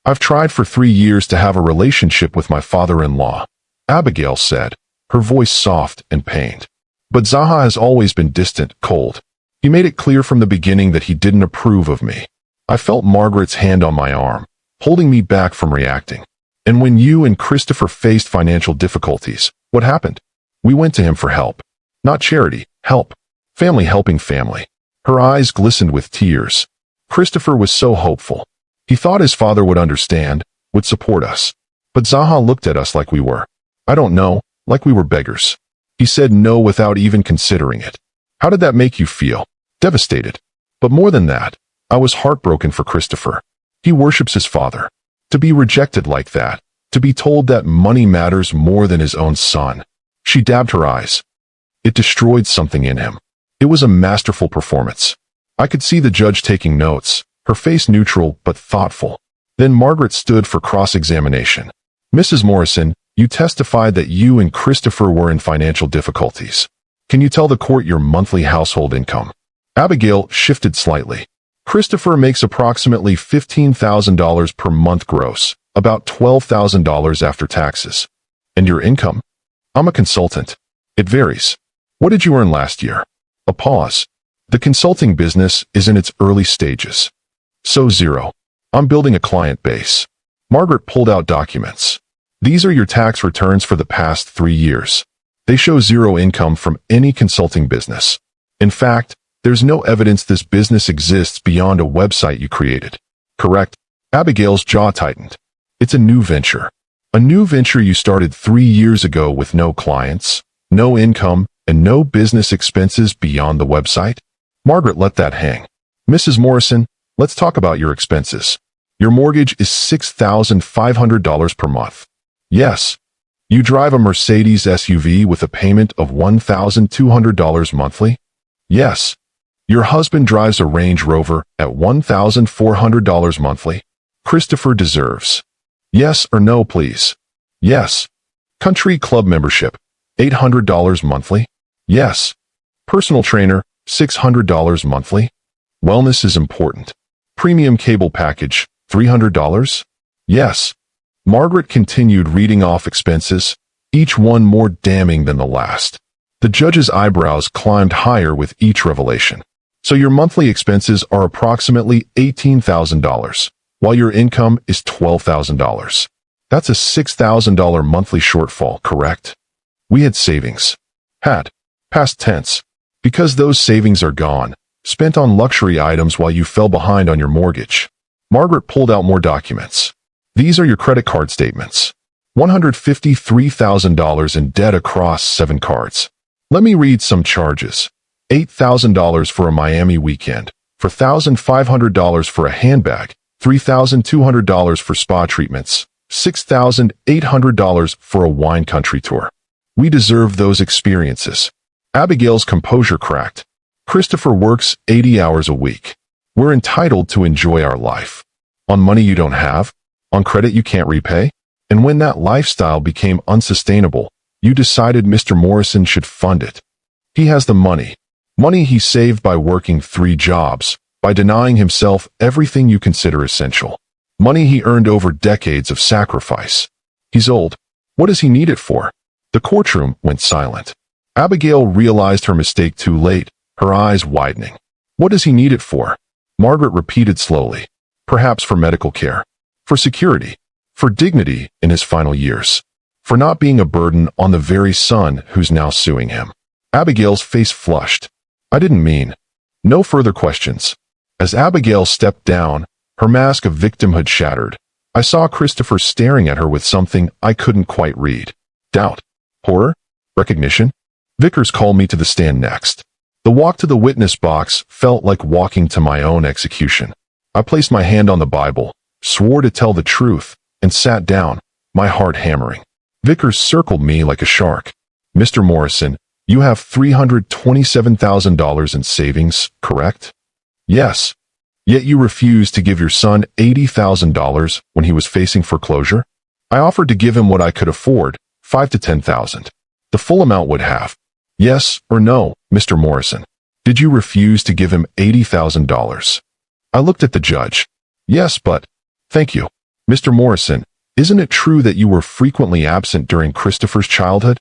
I've tried for 3 years to have a relationship with my father-in-law, Abigail said, her voice soft and pained. But ZAHA has always been distant, cold. He made it clear from the beginning that he didn't approve of me. I felt Margaret's hand on my arm, holding me back from reacting. And when you and Christopher faced financial difficulties, what happened? We went to him for help. Not charity, help. Family helping family. Her eyes glistened with tears. Christopher was so hopeful. He thought his father would understand, would support us. But ZAHA looked at us like we were, I don't know, like we were beggars. He said no without even considering it. How did that make you feel? Devastated. But more than that, I was heartbroken for Christopher. He worships his father. To be rejected like that, to be told that money matters more than his own son. She dabbed her eyes. It destroyed something in him. It was a masterful performance. I could see the judge taking notes, her face neutral but thoughtful. Then Margaret stood for cross-examination. Mrs. Morrison, you testified that you and Christopher were in financial difficulties. Can you tell the court your monthly household income? Abigail shifted slightly. Christopher makes approximately $15,000 per month gross, about $12,000 after taxes. And your income? I'm a consultant. It varies. What did you earn last year? A pause. The consulting business is in its early stages. So zero. I'm building a client base. Margaret pulled out documents. These are your tax returns for the past 3 years. They show zero income from any consulting business. In fact, there's no evidence this business exists beyond a website you created. Correct? Abigail's jaw tightened. It's a new venture. A new venture you started 3 years ago with no clients, no income, and no business expenses beyond the website? Margaret let that hang. Mrs. Morrison, let's talk about your expenses. Your mortgage is $6,500 per month. Yes. You drive a Mercedes SUV with a payment of $1,200 monthly? Yes. Your husband drives a Range Rover at $1,400 monthly? Christopher deserves. Yes or no, please? Yes. Country club membership, $800 monthly? Yes. Personal trainer, $600 monthly? Wellness is important. Premium cable package, $300? Yes. Margaret continued reading off expenses, each one more damning than the last. The judge's eyebrows climbed higher with each revelation. So your monthly expenses are approximately $18,000, while your income is $12,000. That's a $6,000 monthly shortfall, correct? We had savings. Had. Past tense. Because those savings are gone, spent on luxury items while you fell behind on your mortgage. Margaret pulled out more documents. These are your credit card statements. $153,000 in debt across 7 cards. Let me read some charges. $8,000 for a Miami weekend, $4,500 for a handbag, $3,200 for spa treatments, $6,800 for a wine country tour. We deserve those experiences. Abigail's composure cracked. Christopher works 80 hours a week. We're entitled to enjoy our life. On money you don't have? On credit you can't repay? And when that lifestyle became unsustainable, you decided Mr. Morrison should fund it. He has the money. Money he saved by working 3 jobs, by denying himself everything you consider essential. Money he earned over decades of sacrifice. He's old. What does he need it for? The courtroom went silent. Abigail realized her mistake too late, her eyes widening. What does he need it for? Margaret repeated slowly. Perhaps for medical care. For security. For dignity in his final years. For not being a burden on the very son who's now suing him. Abigail's face flushed. I didn't mean. No further questions. As Abigail stepped down, her mask of victimhood shattered. I saw Christopher staring at her with something I couldn't quite read. Doubt. Horror? Recognition? Vickers called me to the stand next. The walk to the witness box felt like walking to my own execution. I placed my hand on the Bible, swore to tell the truth, and sat down, my heart hammering. Vickers circled me like a shark. Mr. Morrison, you have $327,000 in savings, correct? Yes. Yet you refused to give your son $80,000 when he was facing foreclosure? I offered to give him what I could afford, $5,000 to $10,000. The full amount would have. Yes or no, Mr. Morrison? Did you refuse to give him $80,000? I looked at the judge. Yes, but... Thank you. Mr. Morrison, isn't it true that you were frequently absent during Christopher's childhood?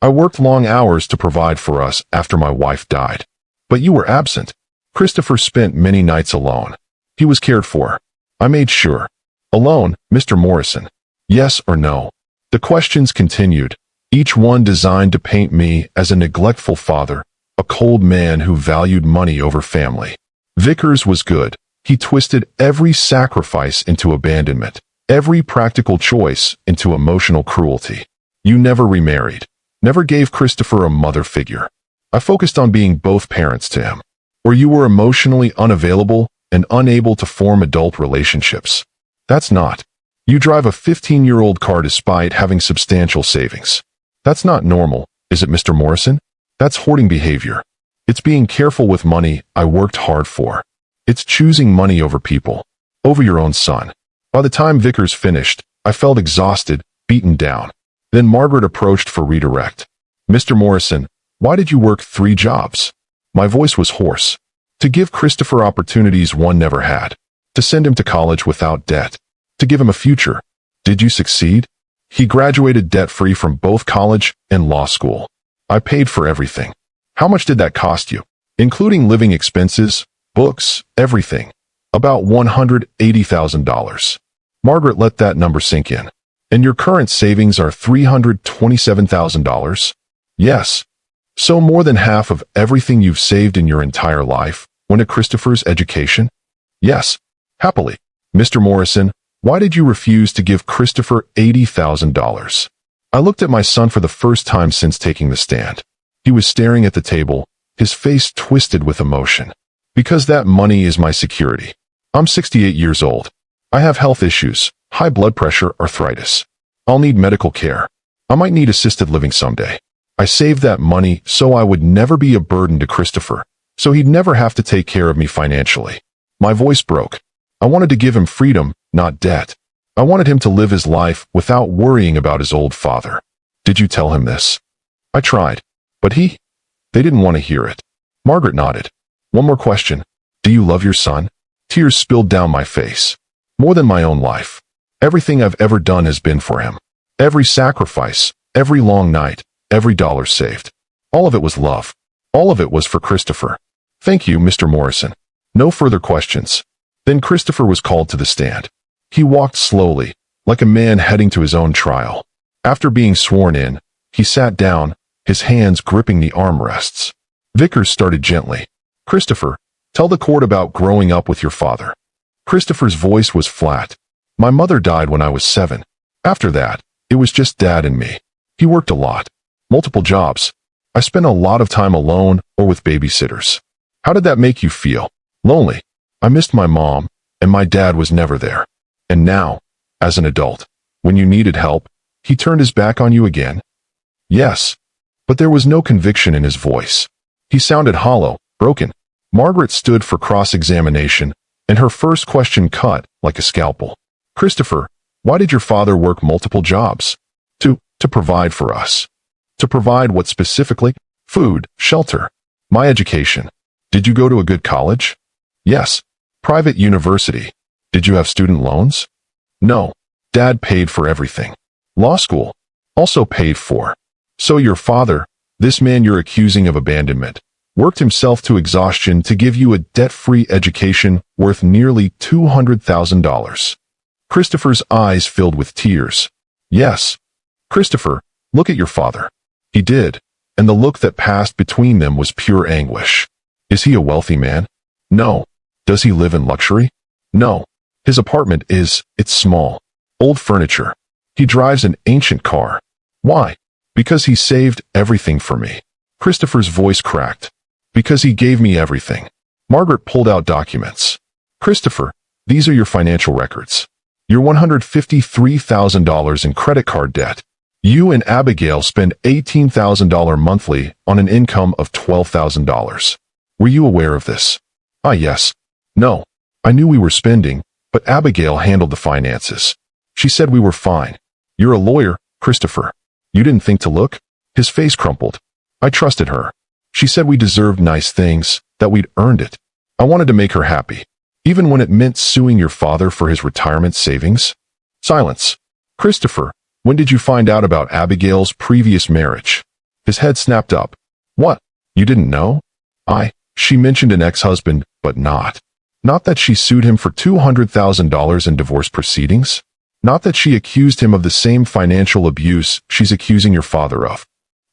I worked long hours to provide for us after my wife died. But you were absent. Christopher spent many nights alone. He was cared for. I made sure. Alone, Mr. Morrison. Yes or no? The questions continued, each one designed to paint me as a neglectful father, a cold man who valued money over family. Vickers was good. He twisted every sacrifice into abandonment, every practical choice into emotional cruelty. You never remarried. Never gave Christopher a mother figure. I focused on being both parents to him. Or you were emotionally unavailable and unable to form adult relationships. That's not. You drive a 15-year-old car despite having substantial savings. That's not normal, is it, Mr. Morrison? That's hoarding behavior. It's being careful with money I worked hard for. It's choosing money over people, over your own son. By the time Vickers finished, I felt exhausted, beaten down. Then Margaret approached for redirect. Mr. Morrison, why did you work 3 jobs? My voice was hoarse. To give Christopher opportunities one never had. To send him to college without debt. To give him a future. Did you succeed? He graduated debt-free from both college and law school. I paid for everything. How much did that cost you? Including living expenses, books, everything. About $180,000. Margaret let that number sink in. And your current savings are $327,000? Yes. So more than half of everything you've saved in your entire life went to Christopher's education? Yes. Happily. Mr. Morrison, why did you refuse to give Christopher $80,000? I looked at my son for the first time since taking the stand. He was staring at the table, his face twisted with emotion. Because that money is my security. I'm 68 years old. I have health issues, high blood pressure, arthritis. I'll need medical care. I might need assisted living someday. I saved that money so I would never be a burden to Christopher, so he'd never have to take care of me financially. My voice broke. I wanted to give him freedom, not debt. I wanted him to live his life without worrying about his old father. Did you tell him this? I tried, but they didn't want to hear it. Margaret nodded. One more question. Do you love your son? Tears spilled down my face. More than my own life. Everything I've ever done has been for him. Every sacrifice, every long night, every dollar saved. All of it was love. All of it was for Christopher. Thank you, Mr. Morrison. No further questions. Then Christopher was called to the stand. He walked slowly, like a man heading to his own trial. After being sworn in, he sat down, his hands gripping the armrests. Vickers started gently. Christopher, tell the court about growing up with your father. Christopher's voice was flat. My mother died when I was 7. After that, it was just Dad and me. He worked a lot. Multiple jobs. I spent a lot of time alone or with babysitters. How did that make you feel? Lonely. I missed my mom, and my dad was never there. And now, as an adult, when you needed help, he turned his back on you again? Yes. But there was no conviction in his voice. He sounded hollow, broken. Margaret stood for cross-examination, and her first question cut like a scalpel. Christopher, why did your father work multiple jobs? To provide for us. To provide what specifically? Food, shelter. My education. Did you go to a good college? Yes. Private university. Did you have student loans? No. Dad paid for everything. Law school. Also paid for. So your father, this man you're accusing of abandonment, worked himself to exhaustion to give you a debt-free education worth nearly $200,000. Christopher's eyes filled with tears. Yes. Christopher, look at your father. He did, and the look that passed between them was pure anguish. Is he a wealthy man? No. Does he live in luxury? No. His apartment it's small. Old furniture. He drives an ancient car. Why? Because he saved everything for me. Christopher's voice cracked. Because he gave me everything. Margaret pulled out documents. Christopher, these are your financial records. Your $153,000 in credit card debt. You and Abigail spend $18,000 monthly on an income of $12,000. Were you aware of this? Yes. No. I knew we were spending, but Abigail handled the finances. She said we were fine. You're a lawyer, Christopher. You didn't think to look? His face crumpled. I trusted her. She said we deserved nice things, that we'd earned it. I wanted to make her happy, even when it meant suing your father for his retirement savings. Silence. Christopher, when did you find out about Abigail's previous marriage? His head snapped up. What? You didn't know? She mentioned an ex-husband, but not that she sued him for $200,000 in divorce proceedings. Not that she accused him of the same financial abuse she's accusing your father of.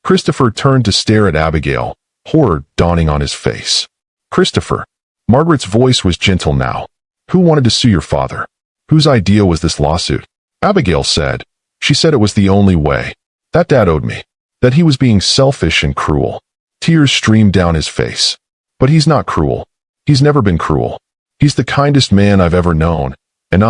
Christopher turned to stare at Abigail, horror dawning on his face. Christopher. Margaret's voice was gentle now. Who wanted to sue your father? Whose idea was this lawsuit? Abigail said. She said it was the only way. That Dad owed me. That he was being selfish and cruel. Tears streamed down his face. But he's not cruel. He's never been cruel. He's the kindest man I've ever known. And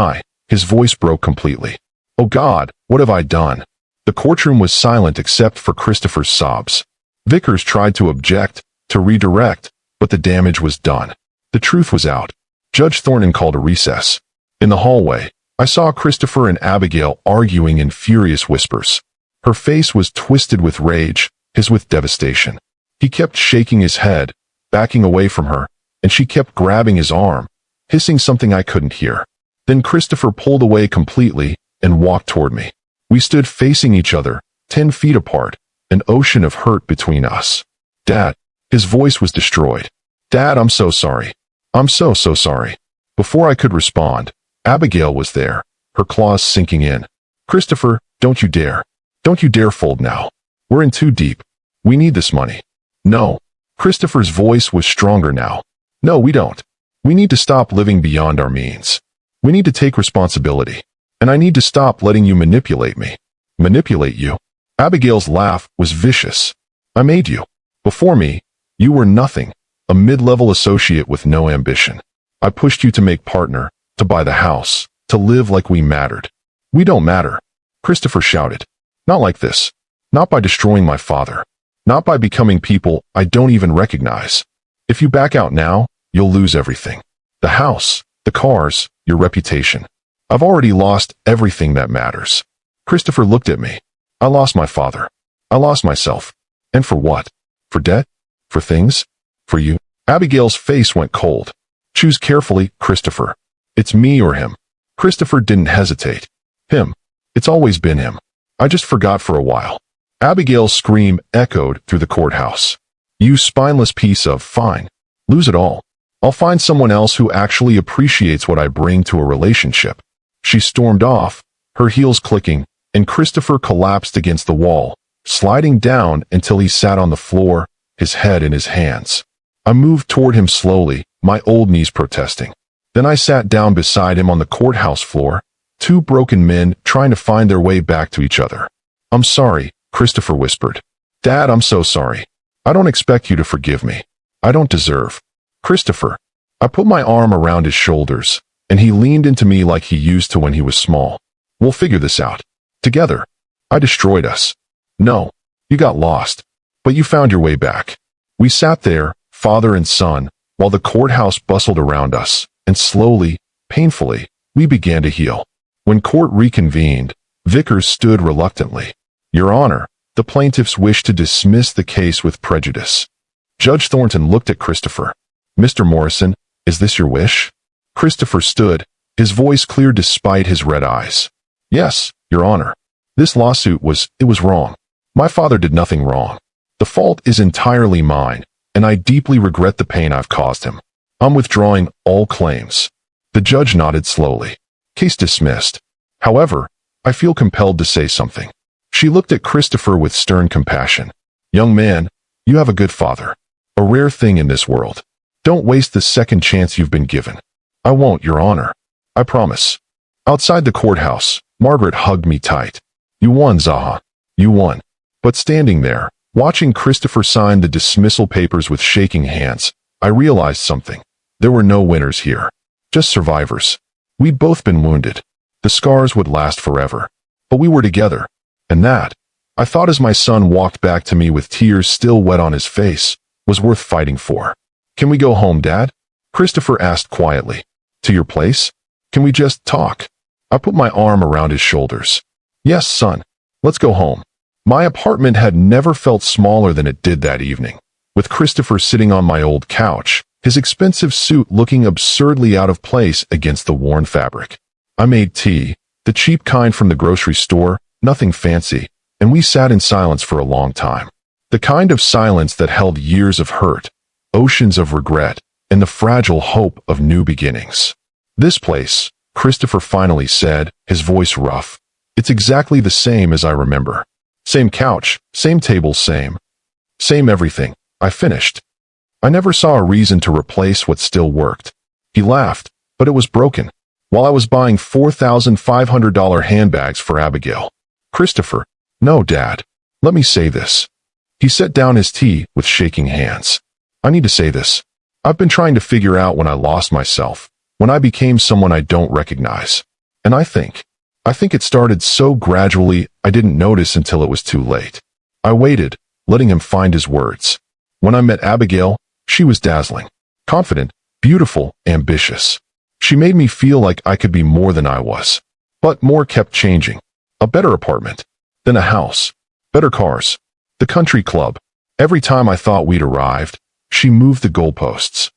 his voice broke completely. Oh God, what have I done? The courtroom was silent except for Christopher's sobs. Vickers tried to object, to redirect, but the damage was done. The truth was out. Judge Thornton called a recess. In the hallway, I saw Christopher and Abigail arguing in furious whispers. Her face was twisted with rage, his with devastation. He kept shaking his head, backing away from her, and she kept grabbing his arm, hissing something I couldn't hear. Then Christopher pulled away completely and walked toward me. We stood facing each other, 10 feet apart, an ocean of hurt between us. Dad. His voice was destroyed. Dad, I'm so sorry. I'm so sorry. Before I could respond, Abigail was there, her claws sinking in. Christopher, don't you dare. Don't you dare fold now. We're in too deep. We need this money. No. Christopher's voice was stronger now. No, we don't. We need to stop living beyond our means. We need to take responsibility. And I need to stop letting you manipulate me. Manipulate you? Abigail's laugh was vicious. I made you. Before me, you were nothing, a mid-level associate with no ambition. I pushed you to make partner, to buy the house, to live like we mattered. We don't matter. Christopher shouted. Not like this. Not by destroying my father. Not by becoming people I don't even recognize. If you back out now, you'll lose everything. The house, the cars, your reputation. I've already lost everything that matters. Christopher looked at me. I lost my father. I lost myself. And for what? For debt? For things? For you? Abigail's face went cold. Choose carefully, Christopher. It's me or him. Christopher didn't hesitate. Him. It's always been him. I just forgot for a while. Abigail's scream echoed through the courthouse. You spineless piece of fine. Lose it all. I'll find someone else who actually appreciates what I bring to a relationship. She stormed off, her heels clicking, and Christopher collapsed against the wall, sliding down until he sat on the floor, his head in his hands. I moved toward him slowly, my old knees protesting. Then I sat down beside him on the courthouse floor, two broken men trying to find their way back to each other. I'm sorry, Christopher whispered. Dad, I'm so sorry. I don't expect you to forgive me. I don't deserve. Christopher. I put my arm around his shoulders, and he leaned into me like he used to when he was small. We'll figure this out. Together. I destroyed us. No. You got lost. But you found your way back. We sat there, father and son, while the courthouse bustled around us, and slowly, painfully, we began to heal. When court reconvened, Vickers stood reluctantly. Your Honor, the plaintiffs wish to dismiss the case with prejudice. Judge Thornton looked at Christopher. Mr. Morrison, is this your wish? Christopher stood, his voice clear despite his red eyes. Yes, Your Honor. This lawsuit was wrong. My father did nothing wrong. The fault is entirely mine, and I deeply regret the pain I've caused him. I'm withdrawing all claims. The judge nodded slowly. Case dismissed. However, I feel compelled to say something. She looked at Christopher with stern compassion. Young man, you have a good father. A rare thing in this world. Don't waste the second chance you've been given. I won't, Your Honor. I promise. Outside the courthouse, Margaret hugged me tight. You won, ZAHA. You won. But standing there, watching Christopher sign the dismissal papers with shaking hands, I realized something. There were no winners here. Just survivors. We'd both been wounded. The scars would last forever. But we were together. And that, I thought as my son walked back to me with tears still wet on his face, was worth fighting for. Can we go home, Dad? Christopher asked quietly. To your place? Can we just talk? I put my arm around his shoulders. Yes, son. Let's go home. My apartment had never felt smaller than it did that evening, with Christopher sitting on my old couch, his expensive suit looking absurdly out of place against the worn fabric. I made tea, the cheap kind from the grocery store, nothing fancy, and we sat in silence for a long time. The kind of silence that held years of hurt, oceans of regret, and the fragile hope of new beginnings. This place, Christopher finally said, his voice rough. It's exactly the same as I remember. Same couch, same table, same everything. I finished. I never saw a reason to replace what still worked. He laughed, but it was broken. While I was buying $4,500 handbags for Abigail. Christopher, no, Dad. Let me say this. He set down his tea with shaking hands. I need to say this. I've been trying to figure out when I lost myself, when I became someone I don't recognize. And I think it started so gradually I didn't notice until it was too late. I waited, letting him find his words. When I met Abigail, she was dazzling, confident, beautiful, ambitious. She made me feel like I could be more than I was. But more kept changing. A better apartment, then a house, better cars, the country club. Every time I thought we'd arrived, she moved the goalposts.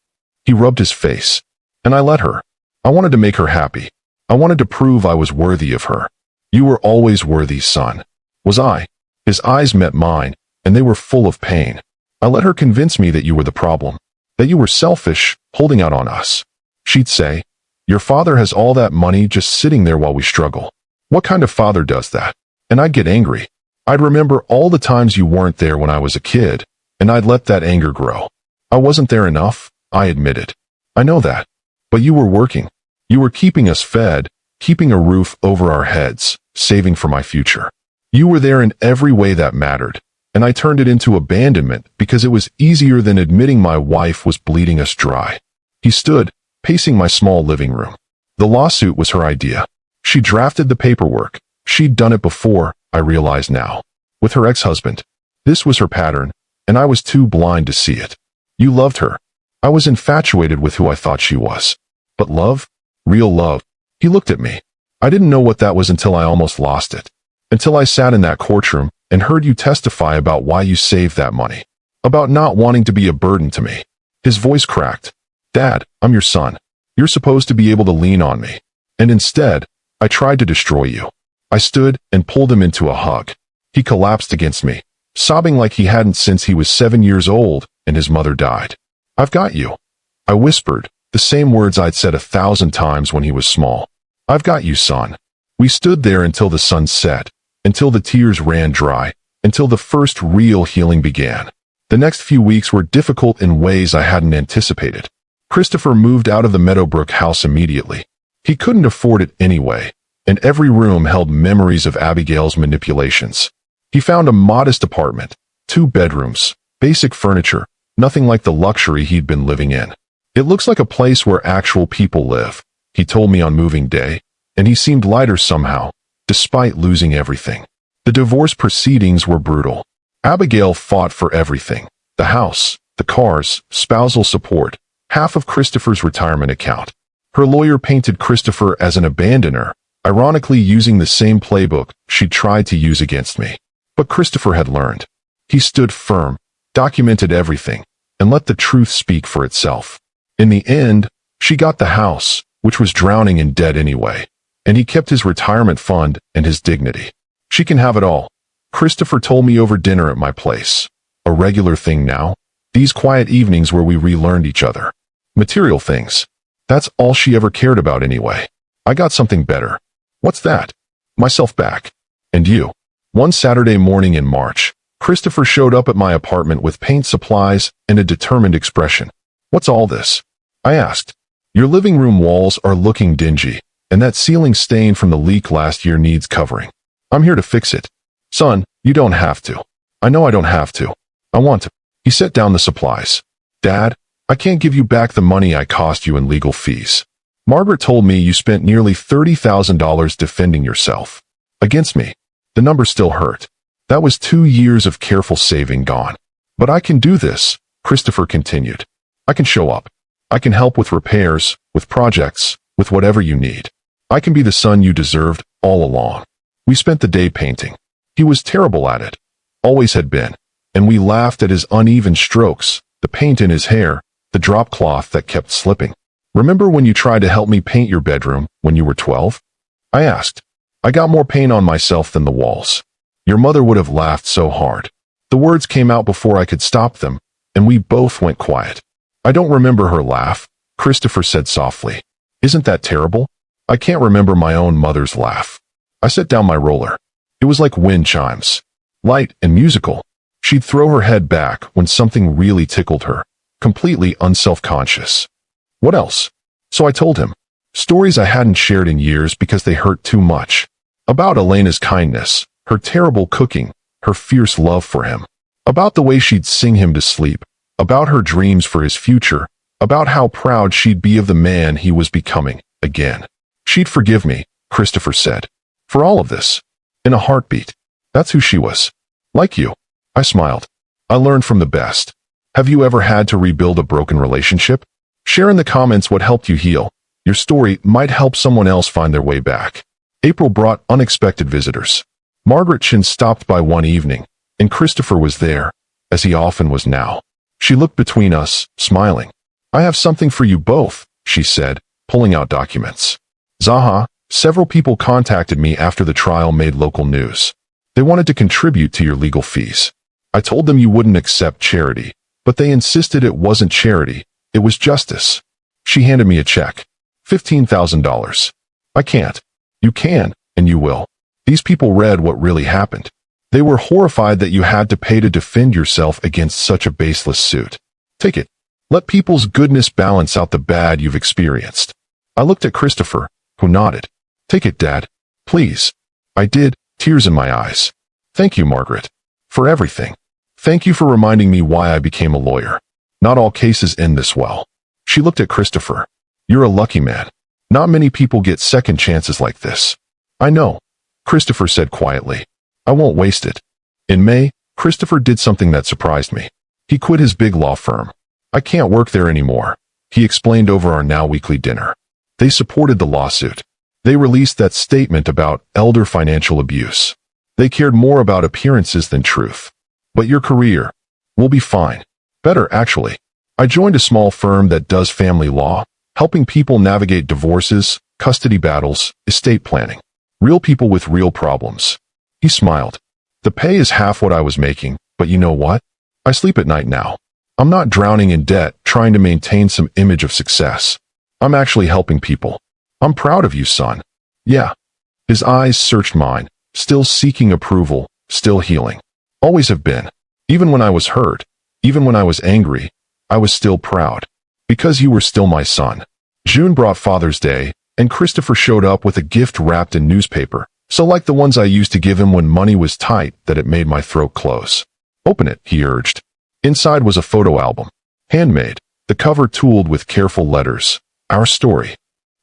He rubbed his face, and I let her. I wanted to make her happy. I wanted to prove I was worthy of her. You were always worthy, son. Was I? His eyes met mine, and they were full of pain. I let her convince me that you were the problem, that you were selfish, holding out on us. She'd say, your father has all that money just sitting there while we struggle. What kind of father does that? And I'd get angry. I'd remember all the times you weren't there when I was a kid, and I'd let that anger grow. I wasn't there enough, I admitted. I know that. But you were working. You were keeping us fed, keeping a roof over our heads, saving for my future. You were there in every way that mattered, and I turned it into abandonment because it was easier than admitting my wife was bleeding us dry. He stood, pacing my small living room. The lawsuit was her idea. She drafted the paperwork, She'd done it before, I realized now. With her ex-husband. This was her pattern, and I was too blind to see it. You loved her. I was infatuated with who I thought she was. But love? Real love? He looked at me. I didn't know what that was until I almost lost it. Until I sat in that courtroom and heard you testify about why you saved that money. About not wanting to be a burden to me. His voice cracked. Dad, I'm your son. You're supposed to be able to lean on me. And instead, I tried to destroy you. I stood and pulled him into a hug. He collapsed against me, sobbing like he hadn't since he was 7 years old and his mother died. I've got you. I whispered, the same words I'd said 1,000 times when he was small. I've got you, son. We stood there until the sun set, until the tears ran dry, until the first real healing began. The next few weeks were difficult in ways I hadn't anticipated. Christopher moved out of the Meadowbrook house immediately. He couldn't afford it anyway, and every room held memories of Abigail's manipulations. He found a modest apartment, 2 bedrooms, basic furniture, nothing like the luxury he'd been living in. It looks like a place where actual people live, he told me on moving day, and he seemed lighter somehow, despite losing everything. The divorce proceedings were brutal. Abigail fought for everything. The house, the cars, spousal support, half of Christopher's retirement account. Her lawyer painted Christopher as an abandoner, ironically using the same playbook she'd tried to use against me. But Christopher had learned. He stood firm, documented everything, and let the truth speak for itself. In the end, she got the house, which was drowning in debt anyway, and he kept his retirement fund and his dignity. She can have it all. Christopher told me over dinner at my place. A regular thing now. These quiet evenings where we relearned each other. Material things. That's all she ever cared about anyway. I got something better. What's that? Myself back. And you. One Saturday morning in March, Christopher showed up at my apartment with paint supplies and a determined expression. What's all this? I asked. Your living room walls are looking dingy, and that ceiling stain from the leak last year needs covering. I'm here to fix it. Son, you don't have to. I know I don't have to. I want to. He set down the supplies. Dad, I can't give you back the money I cost you in legal fees. Margaret told me you spent nearly $30,000 defending yourself. Against me. The number still hurt. That was 2 years of careful saving gone. But I can do this, Christopher continued. I can show up. I can help with repairs, with projects, with whatever you need. I can be the son you deserved all along. We spent the day painting. He was terrible at it. Always had been. And we laughed at his uneven strokes, the paint in his hair, the drop cloth that kept slipping. Remember when you tried to help me paint your bedroom when you were 12? I asked. I got more paint on myself than the walls. Your mother would have laughed so hard. The words came out before I could stop them, and we both went quiet. I don't remember her laugh, Christopher said softly. Isn't that terrible? I can't remember my own mother's laugh. I set down my roller. It was like wind chimes. Light and musical. She'd throw her head back when something really tickled her, completely unself-conscious. What else? So I told him. Stories I hadn't shared in years because they hurt too much. About Elena's kindness, her terrible cooking, her fierce love for him. About the way she'd sing him to sleep. About her dreams for his future. About how proud she'd be of the man he was becoming, again. She'd forgive me, Christopher said. For all of this. In a heartbeat. That's who she was. Like you. I smiled. I learned from the best. Have you ever had to rebuild a broken relationship? Share in the comments what helped you heal. Your story might help someone else find their way back. April brought unexpected visitors. Margaret Chin stopped by one evening, and Christopher was there, as he often was now. She looked between us, smiling. I have something for you both, she said, pulling out documents. ZAHA, several people contacted me after the trial made local news. They wanted to contribute to your legal fees. I told them you wouldn't accept charity, but they insisted it wasn't charity, it was justice. She handed me a check. $15,000. I can't. You can, and you will. These people read what really happened. They were horrified that you had to pay to defend yourself against such a baseless suit. Take it. Let people's goodness balance out the bad you've experienced. I looked at Christopher, who nodded. Take it, Dad. Please. I did, tears in my eyes. Thank you, Margaret. For everything. Thank you for reminding me why I became a lawyer. Not all cases end this well. She looked at Christopher. You're a lucky man. Not many people get second chances like this. I know. Christopher said quietly. I won't waste it. In May, Christopher did something that surprised me. He quit his big law firm. I can't work there anymore, he explained over our now weekly dinner. They supported the lawsuit. They released that statement about elder financial abuse. They cared more about appearances than truth. But your career will be fine. Better, actually. I joined a small firm that does family law, helping people navigate divorces, custody battles, estate planning. Real people with real problems. He smiled. The pay is half what I was making, but you know what? I sleep at night now. I'm not drowning in debt trying to maintain some image of success. I'm actually helping people. I'm proud of you, son. Yeah. His eyes searched mine, still seeking approval, still healing. Always have been. Even when I was hurt, even when I was angry, I was still proud. Because you were still my son. June brought Father's Day, and Christopher showed up with a gift wrapped in newspaper, so like the ones I used to give him when money was tight that it made my throat close. Open it, he urged. Inside was a photo album. Handmade, the cover tooled with careful letters. Our story.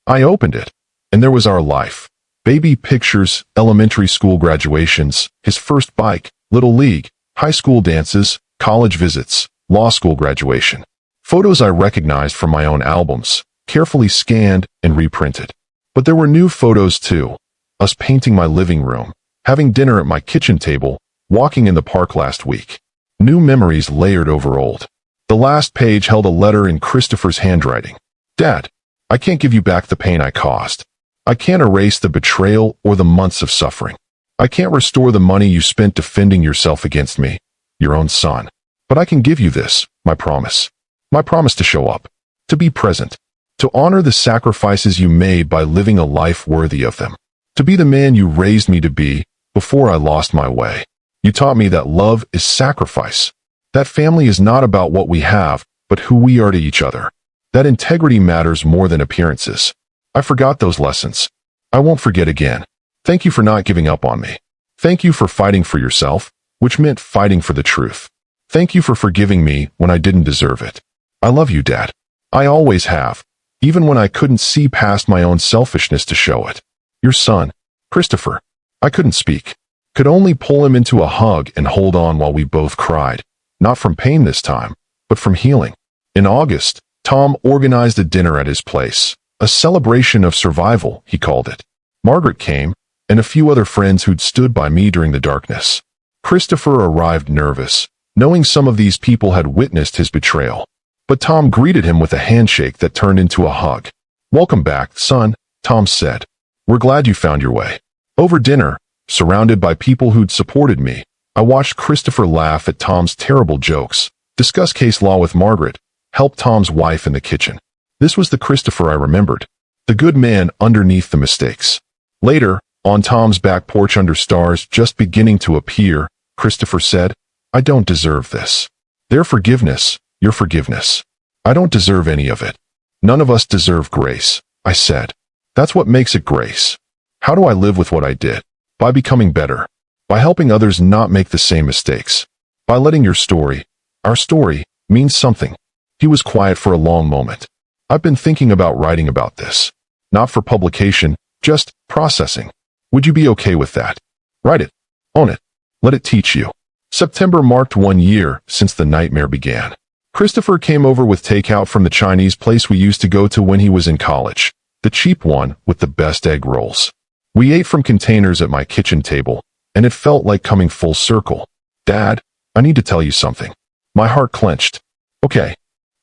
I opened it, and there was our life. Baby pictures, elementary school graduations, his first bike, little league, high school dances, college visits, law school graduation. Photos I recognized from my own albums, carefully scanned and reprinted. But there were new photos too. Us painting my living room, having dinner at my kitchen table, walking in the park last week. New memories layered over old. The last page held a letter in Christopher's handwriting. Dad, I can't give you back the pain I caused. I can't erase the betrayal or the months of suffering. I can't restore the money you spent defending yourself against me, your own son. But I can give you this, my promise. My promise to show up, to be present, to honor the sacrifices you made by living a life worthy of them, to be the man you raised me to be before I lost my way. You taught me that love is sacrifice, that family is not about what we have, but who we are to each other, that integrity matters more than appearances. I forgot those lessons. I won't forget again. Thank you for not giving up on me. Thank you for fighting for yourself, which meant fighting for the truth. Thank you for forgiving me when I didn't deserve it. I love you, Dad. I always have, even when I couldn't see past my own selfishness to show it. Your son, Christopher. I couldn't speak. Could only pull him into a hug and hold on while we both cried. Not from pain this time, but from healing. In August, Tom organized a dinner at his place. A celebration of survival, he called it. Margaret came, and a few other friends who'd stood by me during the darkness. Christopher arrived nervous, knowing some of these people had witnessed his betrayal. But Tom greeted him with a handshake that turned into a hug. Welcome back, son, Tom said. We're glad you found your way. Over dinner, surrounded by people who'd supported me, I watched Christopher laugh at Tom's terrible jokes, discuss case law with Margaret, help Tom's wife in the kitchen. This was the Christopher I remembered, the good man underneath the mistakes. Later, on Tom's back porch under stars just beginning to appear, Christopher said, I don't deserve this. Their forgiveness, your forgiveness. I don't deserve any of it. None of us deserve grace, I said. That's what makes it grace. How do I live with what I did? By becoming better. By helping others not make the same mistakes. By letting your story, our story, mean something. He was quiet for a long moment. I've been thinking about writing about this. Not for publication, just processing. Would you be okay with that? Write it. Own it. Let it teach you. September marked 1 year since the nightmare began. Christopher came over with takeout from the Chinese place we used to go to when he was in college. The cheap one with the best egg rolls. We ate from containers at my kitchen table, and it felt like coming full circle. Dad, I need to tell you something. My heart clenched. Okay.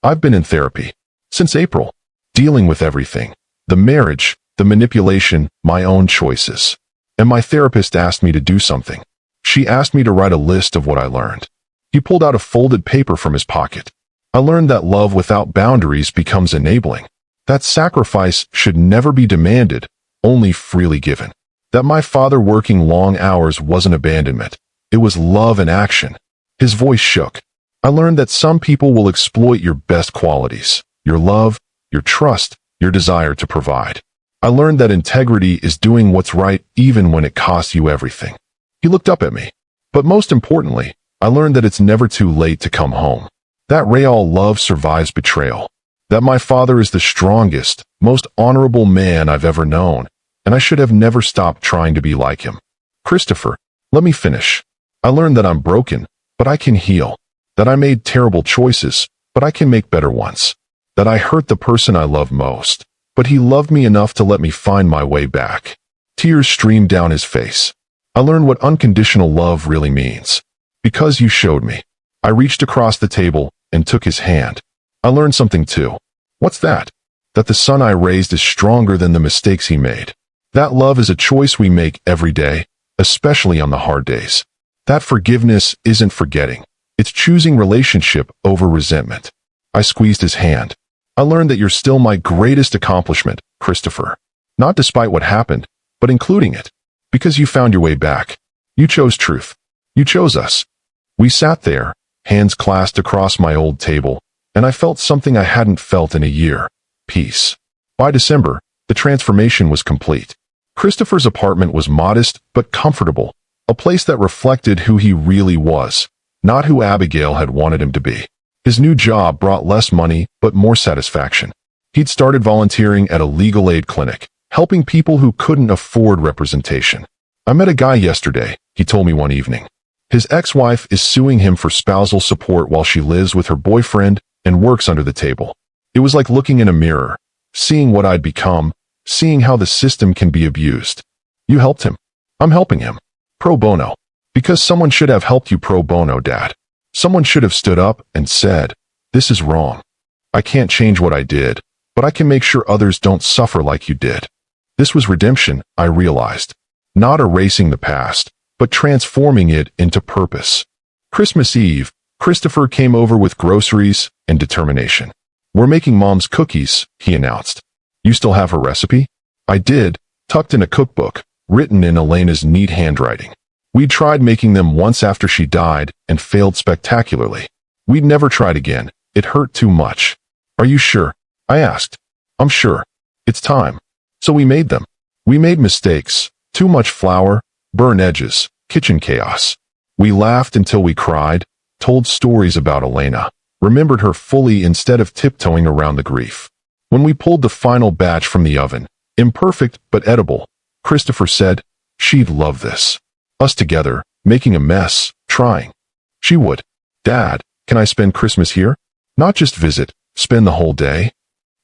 I've been in therapy. Since April. Dealing with everything. The marriage, the manipulation, my own choices. And my therapist asked me to do something. She asked me to write a list of what I learned. He pulled out a folded paper from his pocket. I learned that love without boundaries becomes enabling. That sacrifice should never be demanded, only freely given. That my father working long hours wasn't abandonment. It was love in action. His voice shook. I learned that some people will exploit your best qualities, your love, your trust, your desire to provide. I learned that integrity is doing what's right even when it costs you everything. He looked up at me. But most importantly, I learned that it's never too late to come home. That real love survives betrayal. That my father is the strongest, most honorable man I've ever known, and I should have never stopped trying to be like him. Christopher, let me finish. I learned that I'm broken, but I can heal. That I made terrible choices, but I can make better ones. That I hurt the person I love most, but he loved me enough to let me find my way back. Tears streamed down his face. I learned what unconditional love really means. Because you showed me. I reached across the table and took his hand. I learned something too. What's that? That the son I raised is stronger than the mistakes he made. That love is a choice we make every day, especially on the hard days. That forgiveness isn't forgetting. It's choosing relationship over resentment. I squeezed his hand. I learned that you're still my greatest accomplishment, Christopher. Not despite what happened, but including it. Because you found your way back. You chose truth. You chose us. We sat there, hands clasped across my old table, and I felt something I hadn't felt in a year. Peace. By December, the transformation was complete. Christopher's apartment was modest but comfortable, a place that reflected who he really was, not who Abigail had wanted him to be. His new job brought less money but more satisfaction. He'd started volunteering at a legal aid clinic, helping people who couldn't afford representation. I met a guy yesterday, he told me one evening. His ex-wife is suing him for spousal support while she lives with her boyfriend and works under the table. It was like looking in a mirror, seeing what I'd become, seeing how the system can be abused. You helped him. I'm helping him. Pro bono. Because someone should have helped you pro bono, Dad. Someone should have stood up and said, this is wrong. I can't change what I did, but I can make sure others don't suffer like you did. This was redemption, I realized. Not erasing the past, but transforming it into purpose. Christmas Eve, Christopher came over with groceries and determination. We're making Mom's cookies, he announced. You still have her recipe? I did, tucked in a cookbook, written in Elena's neat handwriting. We'd tried making them once after she died and failed spectacularly. We'd never tried again. It hurt too much. Are you sure? I asked. I'm sure. It's time. So we made them. We made mistakes. Too much flour, burn edges, kitchen chaos. We laughed until we cried, told stories about Elena, remembered her fully instead of tiptoeing around the grief. When we pulled the final batch from the oven, imperfect but edible, Christopher said, she'd love this. Us together, making a mess, trying. She would. Dad, can I spend Christmas here? Not just visit, spend the whole day?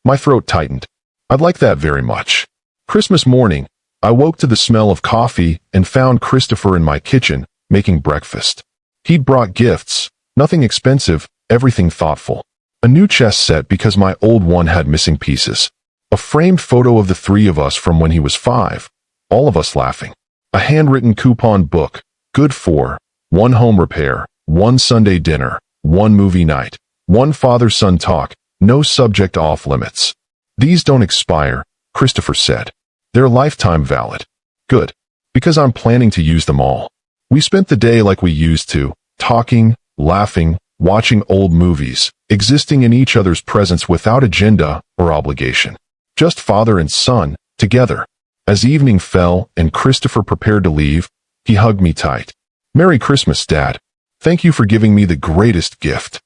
My throat tightened. I'd like that very much. Christmas morning, I woke to the smell of coffee and found Christopher in my kitchen, making breakfast. He'd brought gifts, nothing expensive, everything thoughtful. A new chess set because my old one had missing pieces. A framed photo of the three of us from when he was 5, all of us laughing. A handwritten coupon book, good for 1 home repair, 1 Sunday dinner, 1 movie night, 1 father-son talk, no subject off limits. These don't expire, Christopher said. They're lifetime valid. Good. Because I'm planning to use them all. We spent the day like we used to, talking, laughing, watching old movies, existing in each other's presence without agenda or obligation. Just father and son, together. As evening fell and Christopher prepared to leave, he hugged me tight. Merry Christmas, Dad. Thank you for giving me the greatest gift.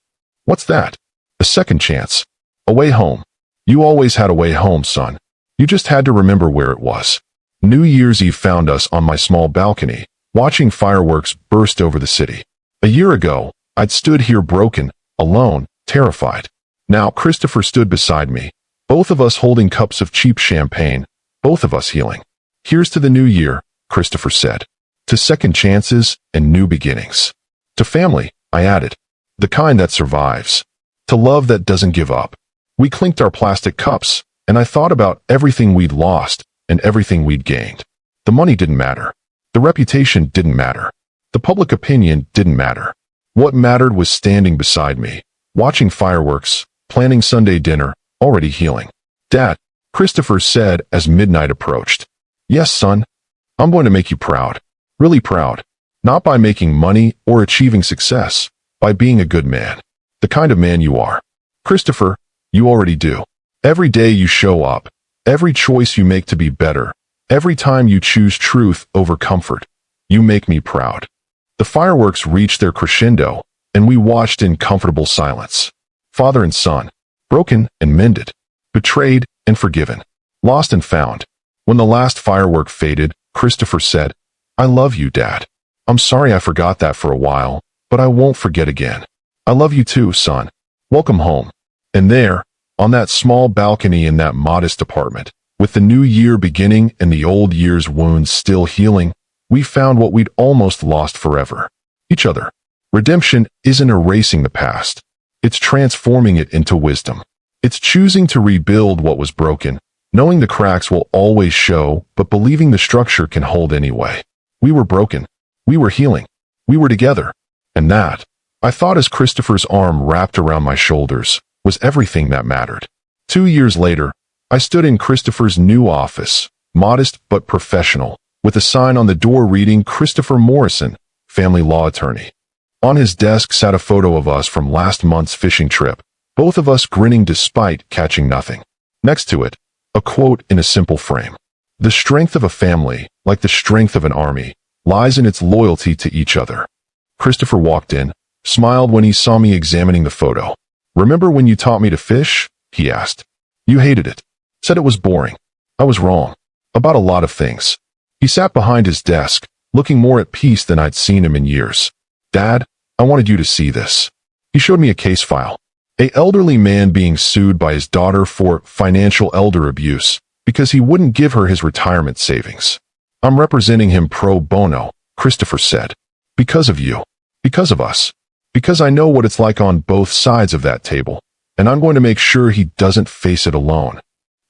What's that? A second chance. A way home. You always had a way home, son. You just had to remember where it was. New Year's Eve found us on my small balcony, watching fireworks burst over the city. A year ago, I'd stood here broken, alone, terrified. Now Christopher stood beside me, both of us holding cups of cheap champagne, both of us healing. Here's to the new year, Christopher said. To second chances and new beginnings. To family, I added. The kind that survives. To love that doesn't give up. We clinked our plastic cups, and I thought about everything we'd lost and everything we'd gained. The money didn't matter. The reputation didn't matter. The public opinion didn't matter. What mattered was standing beside me, watching fireworks, planning Sunday dinner, already healing. Dad, Christopher said as midnight approached. Yes, son. I'm going to make you proud. Really proud. Not by making money or achieving success, by being a good man. The kind of man you are. Christopher, you already do. Every day you show up, every choice you make to be better, every time you choose truth over comfort, you make me proud. The fireworks reached their crescendo, and we watched in comfortable silence. Father and son, broken and mended, betrayed and forgiven, lost and found. When the last firework faded, Christopher said, I love you, Dad. I'm sorry I forgot that for a while, but I won't forget again. I love you too, son. Welcome home. And there, on that small balcony in that modest apartment, with the new year beginning and the old year's wounds still healing, we found what we'd almost lost forever. Each other. Redemption isn't erasing the past. It's transforming it into wisdom. It's choosing to rebuild what was broken, knowing the cracks will always show, but believing the structure can hold anyway. We were broken. We were healing. We were together. And that, I thought as Christopher's arm wrapped around my shoulders, was everything that mattered. 2 years later, I stood in Christopher's new office, modest but professional, with a sign on the door reading Christopher Morrison, family law attorney. On his desk sat a photo of us from last month's fishing trip, both of us grinning despite catching nothing. Next to it, a quote in a simple frame. The strength of a family, like the strength of an army, lies in its loyalty to each other. Christopher walked in, smiled when he saw me examining the photo. Remember when you taught me to fish? He asked. You hated it. Said it was boring. I was wrong. About a lot of things. He sat behind his desk, looking more at peace than I'd seen him in years. Dad, I wanted you to see this. He showed me a case file. An elderly man being sued by his daughter for financial elder abuse because he wouldn't give her his retirement savings. I'm representing him pro bono, Christopher said. Because of you. Because of us. Because I know what it's like on both sides of that table, and I'm going to make sure he doesn't face it alone.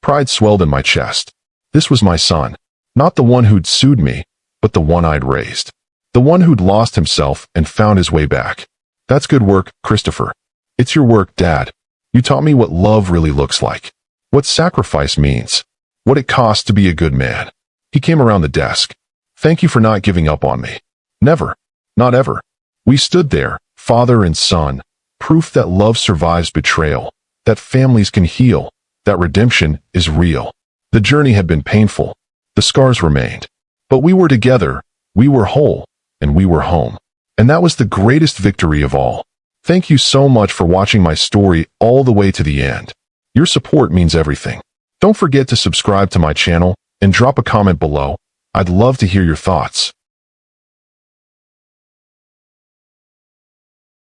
Pride swelled in my chest. This was my son. Not the one who'd sued me, but the one I'd raised. The one who'd lost himself and found his way back. That's good work, Christopher. It's your work, Dad. You taught me what love really looks like. What sacrifice means. What it costs to be a good man. He came around the desk. Thank you for not giving up on me. Never. Not ever. We stood there, father and son, proof that love survives betrayal, that families can heal, that redemption is real. The journey had been painful. The scars remained. But we were together, we were whole, and we were home. And that was the greatest victory of all. Thank you so much for watching my story all the way to the end. Your support means everything. Don't forget to subscribe to my channel and drop a comment below. I'd love to hear your thoughts.